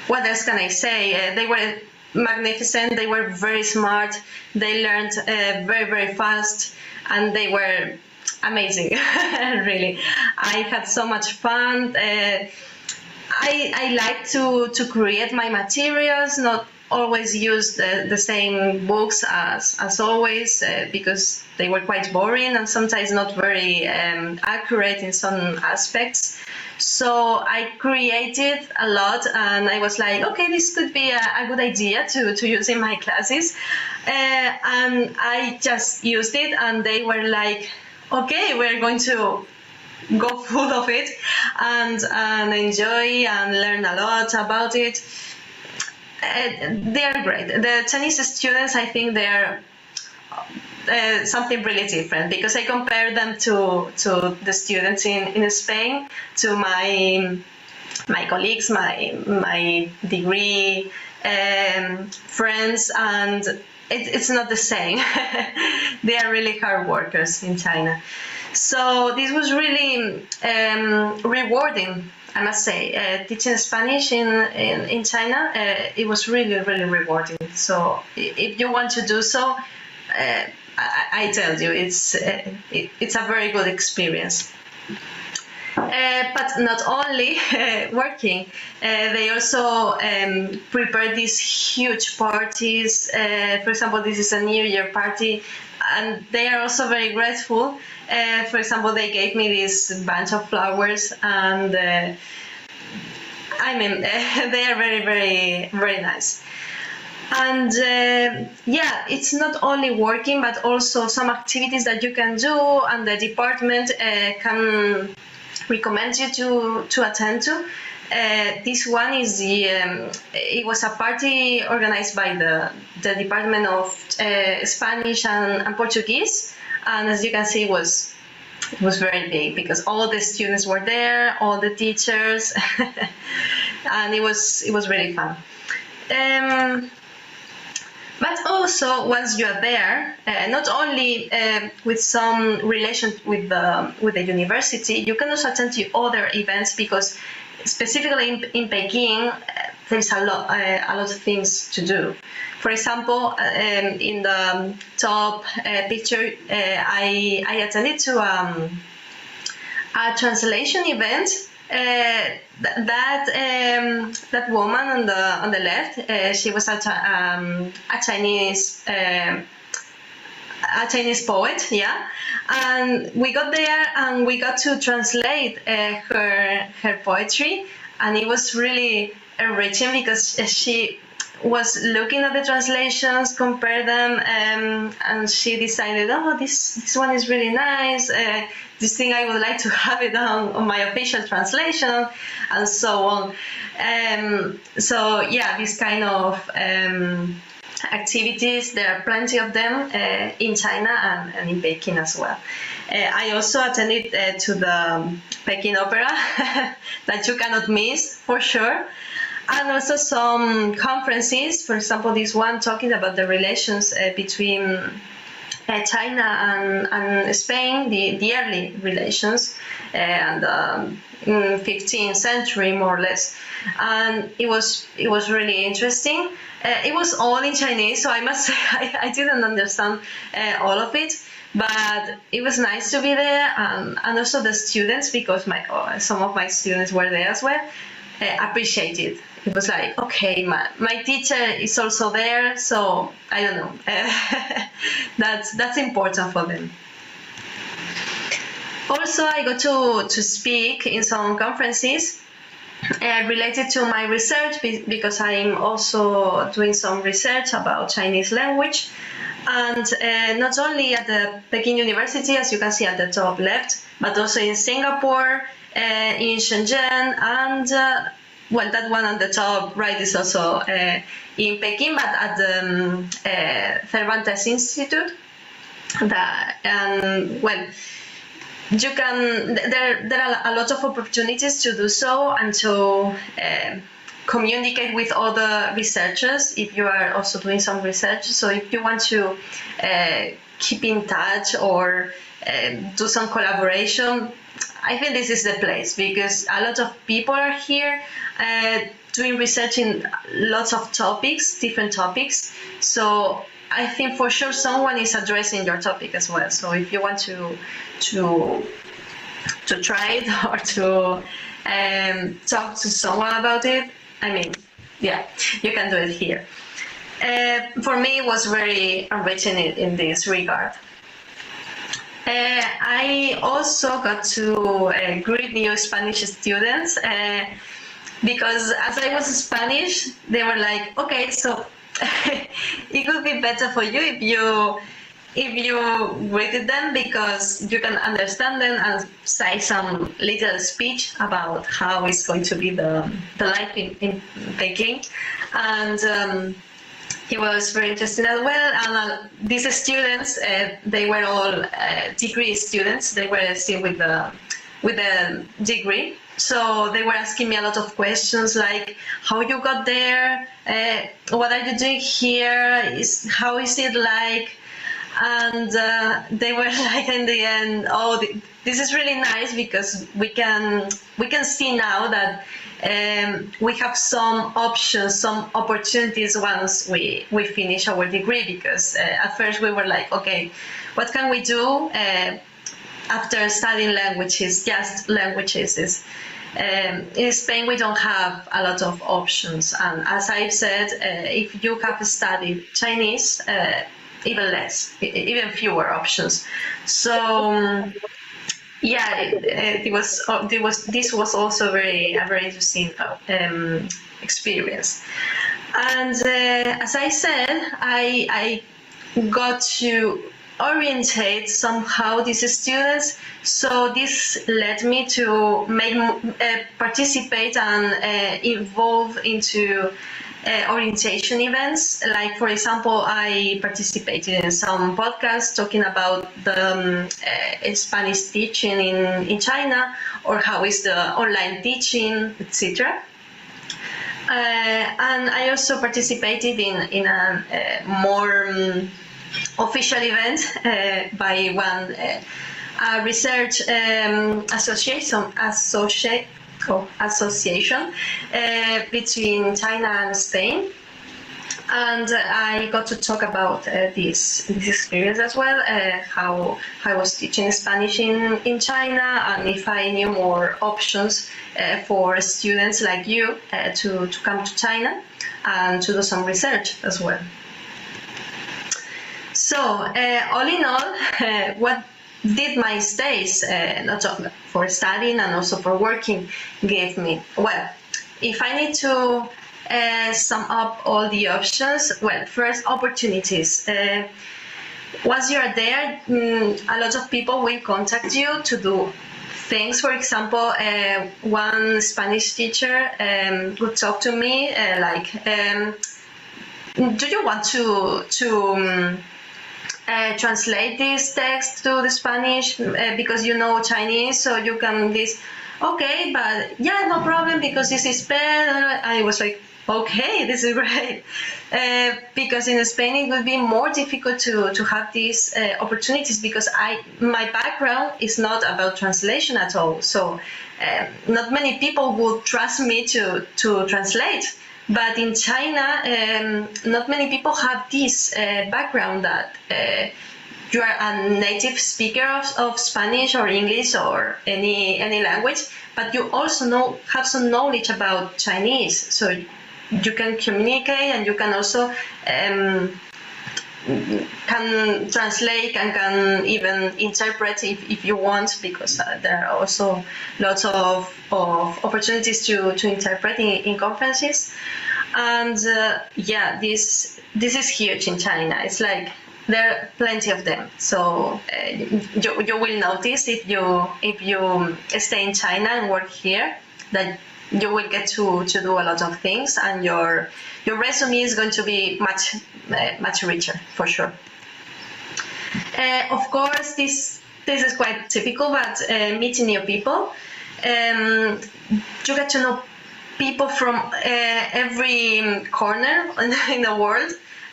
what else can I say? They were magnificent. They were very smart. They learned very, very fast, and they were amazing. Really, I had so much fun. I like to create my materials, not always use the same books as always, because they were quite boring and sometimes not very accurate in some aspects. So I created a lot, and I was like, okay, this could be a good idea to use in my classes. And I just used it, and they were like, okay, we're going to go full of it and enjoy and learn a lot about it. They are great. The Chinese students, I think they are something really different, because I compare them to the students in Spain, to my colleagues, my degree friends, and it's not the same. They are really hard workers in China. So this was really rewarding, I must say. Teaching Spanish in China, it was really, really rewarding. So if you want to do so, I tell you, it's a very good experience. But not only working, they also prepare these huge parties. For example, this is a New Year party, and they are also very grateful. For example, they gave me this bunch of flowers, and I mean, they are very, very, very nice. And yeah, it's not only working, but also some activities that you can do, and the department can recommend you to attend to. This one is it was a party organized by the Department of Spanish and Portuguese, and as you can see, it was very big, because all the students were there, all the teachers, and it was really fun. But also, once you are there, not only with some relation with the university, you can also attend to other events, because specifically in Peking, there's a lot of things to do. For example, in the top picture, I attended to a translation event. That woman on the left, she was a Chinese poet, yeah. And we got there and we got to translate her poetry, and it was really enriching, because she was looking at the translations, compare them, and she decided, oh, this one is really nice. This thing, I would like to have it on my official translation, and so on. So yeah, this kind of activities, there are plenty of them in China and in Peking as well. I also attended to the Peking Opera that you cannot miss for sure. And also some conferences, for example, this one talking about the relations between China and Spain, the early relations, and 15th century, more or less. And it was really interesting. It was all in Chinese, so I must say I didn't understand all of it, but it was nice to be there, and also the students, because some of my students were there as well, appreciated. It was like, okay, my teacher is also there, so I don't know. That's important for them. Also, I got to speak in some conferences. related to my research because I'm also doing some research about Chinese language. And not only at the Peking University, as you can see at the top left, but also in Singapore, in Shenzhen, and well, that one on the top right is also in Peking, but at the Cervantes Institute. Well, you can. There are a lot of opportunities to do so and to communicate with other researchers if you are also doing some research. So if you want to keep in touch or do some collaboration, I think this is the place, because a lot of people are here doing research in lots of topics, different topics. So I think for sure someone is addressing your topic as well. So if you want to try it or to talk to someone about it, I mean, yeah, you can do it here. For me, it was very enriching in this regard. I also got to greet new Spanish students because as I was Spanish, they were like, okay, so it would be better for you if you greeted them, because you can understand them and say some little speech about how it's going to be the life in Peking. And it was very interesting as well. And these students, they were all degree students. They were still with the degree. So they were asking me a lot of questions like how you got there, what are you doing here, how is it like? And they were like in the end, oh, this is really nice because we can see now that we have some options, some opportunities once we finish our degree, because at first we were like, okay, what can we do after studying languages, just languages? In Spain, we don't have a lot of options. And as I said, if you have studied Chinese, even less, even fewer options. So yeah, this was also a very interesting experience. And as I said, I got to orientate somehow these students. So this led me to participate and evolve into orientation events. Like, for example, I participated in some podcasts talking about the Spanish teaching in China, or how is the online teaching, etc. And I also participated in a more official event by one research association between China and Spain, and I got to talk about this experience as well, how I was teaching Spanish in China, and if I knew more options for students like you to come to China and to do some research as well. So all in all, what did my stays, not only for studying and also for working, gave me? Well, if I need to sum up all the options, well, first, opportunities. Once you are there, a lot of people will contact you to do things. For example, one Spanish teacher would talk to me like, do you want to translate this text to the Spanish because you know Chinese, so you can this. Okay, but yeah, no problem, because this is better. I was like, okay, this is great, because in Spain it would be more difficult to have these opportunities, because my background is not about translation at all. So not many people would trust me to translate. But in China, not many people have this background that you are a native speaker of Spanish or English or any language, but you also have some knowledge about Chinese, so you can communicate, and you can also can translate and can even interpret if you want, because there are also lots of opportunities to interpret in conferences. And yeah, this is huge in China. It's like there are plenty of them. So you will notice if you stay in China and work here that you will get to do a lot of things, and your resume is going to be much richer for sure. Of course, this is quite typical, but meeting new people, you get to know people from every corner in the world,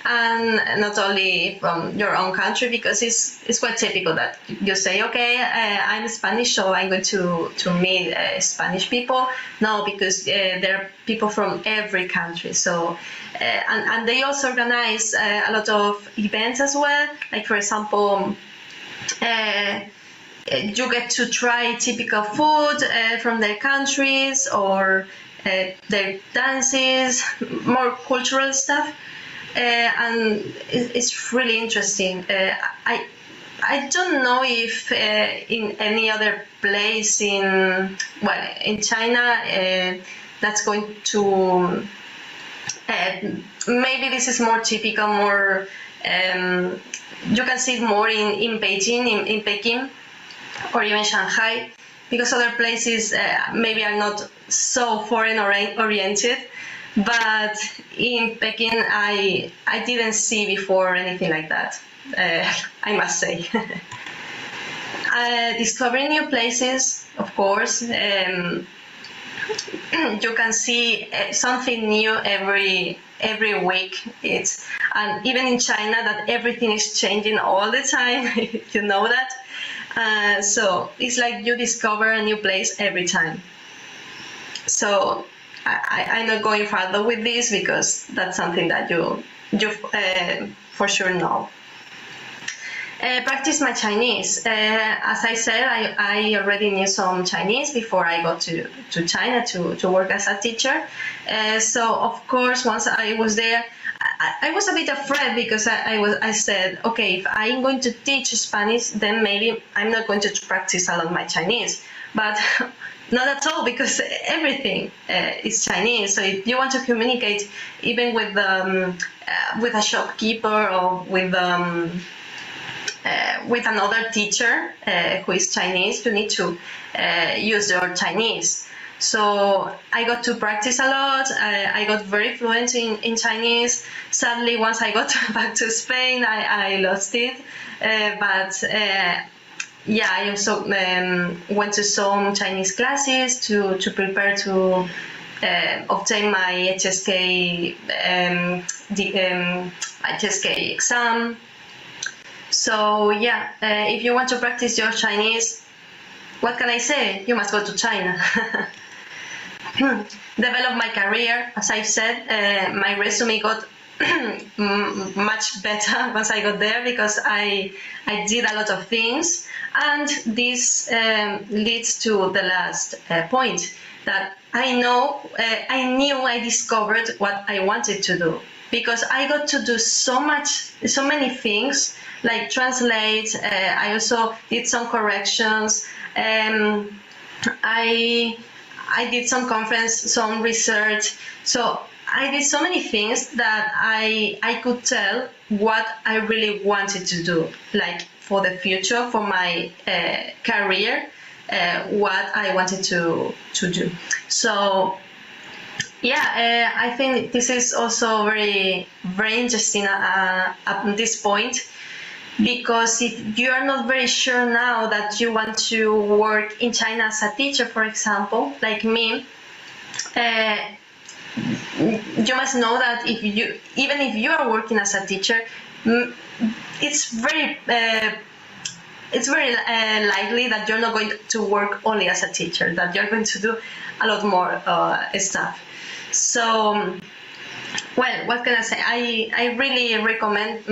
and not only from your own country, because it's quite typical that you say, okay, I'm Spanish, so I'm going to meet Spanish people. No, because there are people from every country. So and they also organize a lot of events as well. Like, for example, you get to try typical food from their countries, or their dances, more cultural stuff. And it's really interesting. I don't know if in any other place in China that's going to maybe this is more typical, more you can see it more in Beijing, in Peking, or even Shanghai, because other places maybe are not so foreign oriented. But in Peking, I didn't see before anything like that, I must say. Discovering new places, of course. You can see something new every week. And even in China, that everything is changing all the time. You know that. So it's like you discover a new place every time. So I'm not going further with this, because that's something that you for sure know. Practice my Chinese. As I said, I already knew some Chinese before I got to China to work as a teacher. So of course, once I was there, I was a bit afraid, because I said, okay, if I'm going to teach Spanish, then maybe I'm not going to practice a lot my Chinese. But not at all, because everything is Chinese. So if you want to communicate even with a shopkeeper, or with another teacher who is Chinese, you need to use your Chinese. So I got to practice a lot. I got very fluent in Chinese. Sadly, once I got back to Spain, I lost it. But yeah, I also went to some Chinese classes to prepare to obtain my HSK HSK exam. So yeah, if you want to practice your Chinese, what can I say? You must go to China. Develop my career. As I said, my resume got much better once I got there, because I did a lot of things. And this leads to the last point, that I knew I discovered what I wanted to do, because I got to do so many things, like translate. I also did some corrections. I did some conference, some research. So I did so many things that I could tell what I really wanted to do, like for the future, for my career, what I wanted to do. So yeah, I think this is also very, very interesting at this point, because if you are not very sure now that you want to work in China as a teacher, for example, like me, you must know that even if you are working as a teacher, it's very likely that you're not going to work only as a teacher, that you're going to do a lot more stuff. So, well, what can I say? I really recommend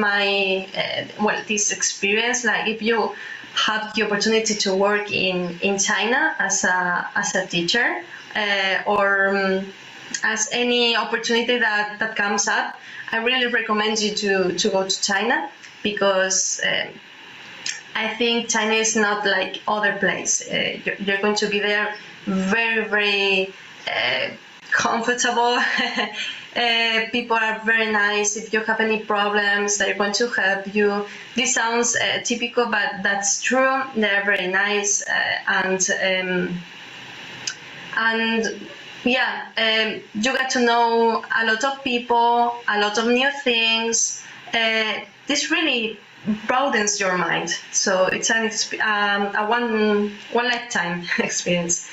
this experience. Like, if you have the opportunity to work in China as a teacher, or as any opportunity that comes up, I really recommend you to go to China, because I think China is not like other place. You're going to be there very, very comfortable. People are very nice. If you have any problems, they're going to help you. This sounds typical, but that's true. They're very nice, and yeah, you get to know a lot of people, a lot of new things. This really broadens your mind. So it's a one lifetime experience.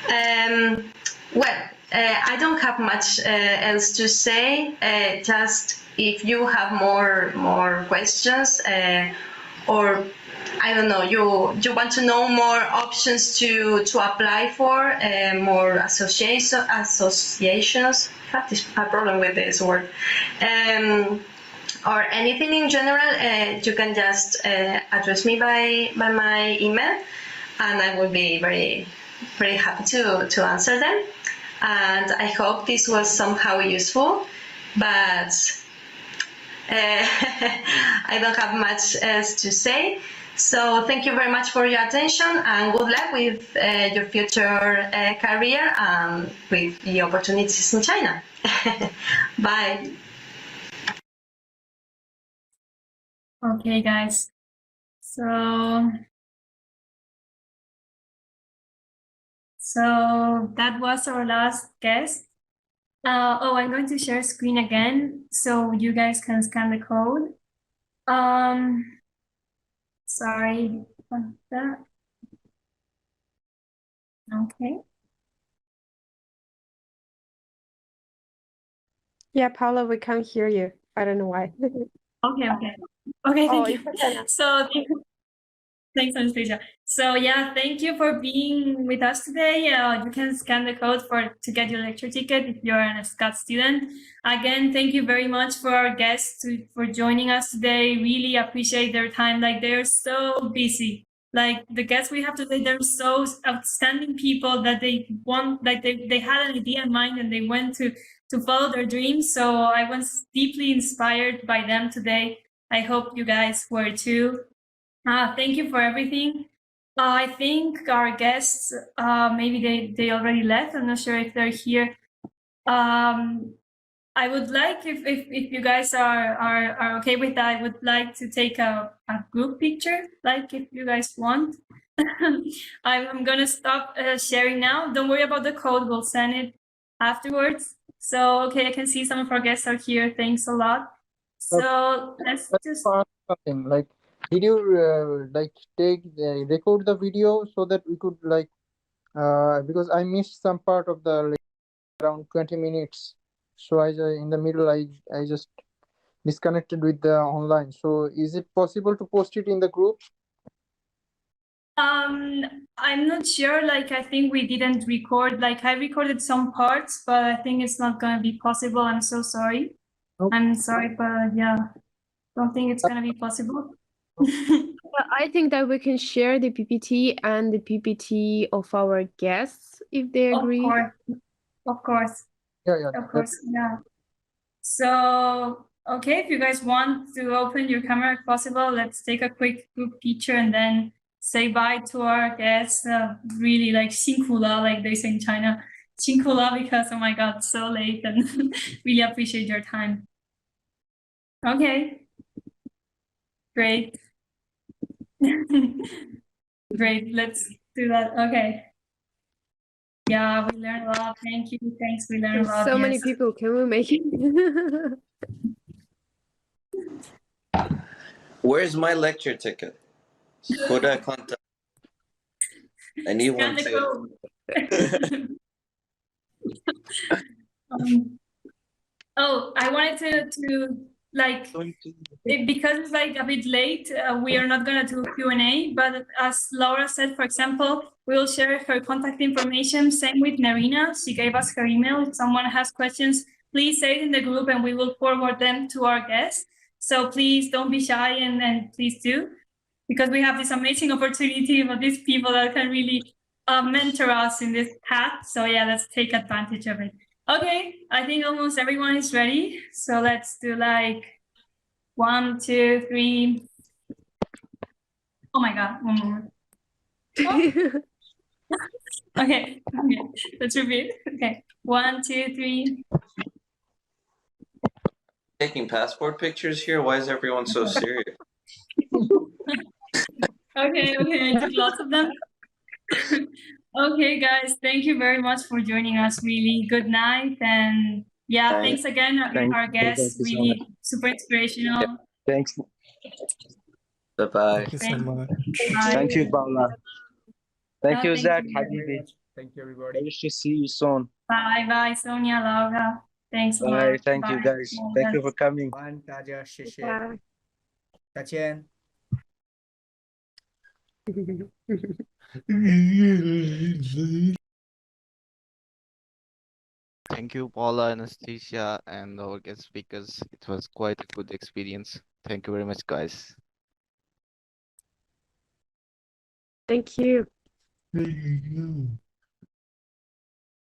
Well, I don't have much else to say. Just if you have more questions, or I don't know, you want to know more options to apply for, more associations. I have a problem with this word. Or anything in general, you can just address me by my email, and I will be very, very happy to answer them. And I hope this was somehow useful, but I don't have much else to say. So thank you very much for your attention, and good luck with your future career and with the opportunities in China. Bye. Okay, guys. So that was our last guest. Oh, I'm going to share screen again so you guys can scan the code. Sorry about that. Okay. Yeah, Paula, we can't hear you. I don't know why. Okay, thank you. So thanks, Anastasia. So yeah, thank you for being with us today. You can scan the code to get your lecture ticket if you're an SCUT student. Again, thank you very much for our guests for joining us today. Really appreciate their time. Like, they're so busy. Like, the guests we have today, they're so outstanding people that they had an idea in mind and they went to follow their dreams. So I was deeply inspired by them today. I hope you guys were too. Thank you for everything. I think our guests, maybe they already left. I'm not sure if they're here. I would like, if you guys are okay with that, I would like to take a group picture, like, if you guys want. I'm gonna stop sharing now. Don't worry about the code, we'll send it afterwards. So, okay, I can see some of our guests are here. Thanks a lot. So let's just something like, did you record the video so that we could because I missed some part of the around 20 minutes, so in the middle I just disconnected with the online. So is it possible to post it in the group? I'm not sure. Like, I think we didn't record. Like, I recorded some parts, but I think it's not gonna be possible. I'm so sorry. Okay. I'm sorry, but yeah, don't think it's gonna be possible. I think that we can share the PPT and the PPT of our guests if they agree. Of course. Yeah. Of course, yeah. So, okay, if you guys want to open your camera if possible, let's take a quick group picture and then say bye to our guests. Really, like, 辛苦了, like they say in China. 辛苦了, because, oh my God, so late, and really appreciate your time. Okay. Great. Great, let's do that. Okay. Yeah, we learned a lot. Thank you. Thanks, we learned a lot. So many people. Can we make it? Where's my lecture ticket? Who do I contact? I need one too. Oh, I wanted to like, because it's like a bit late, we are not gonna do Q&A, but as Laura said, for example, we'll share her contact information. Same with Narina, she gave us her email. If someone has questions, please say it in the group and we will forward them to our guests. So please don't be shy and please do, because we have this amazing opportunity of these people that can really mentor us in this path. So yeah, let's take advantage of it. Okay, I think almost everyone is ready. So let's do like 1, 2, 3. Oh my God, one more. Oh. Okay, let's repeat. Okay, 1, 2, 3. Taking passport pictures here? Why is everyone so serious? Okay, I took lots of them. Okay, guys, thank you very much for joining us. Really good night, and yeah, thanks again our guests. Really super inspirational. Thanks. Bye-bye. Thank you so much. Bye. Thank you, Paula. Thank you, Thank Zach, you. Habibi. Thank you, everybody. I wish to see you soon. Bye, Sonia, Laura. Thanks a Bye. lot. Thank you, guys. Thank you for coming. 大家谢谢， Bye. 再见。 Thank you, Paula, Anastasia, and our guest speakers. It was quite a good experience. Thank you very much, guys. Thank you. Thank you.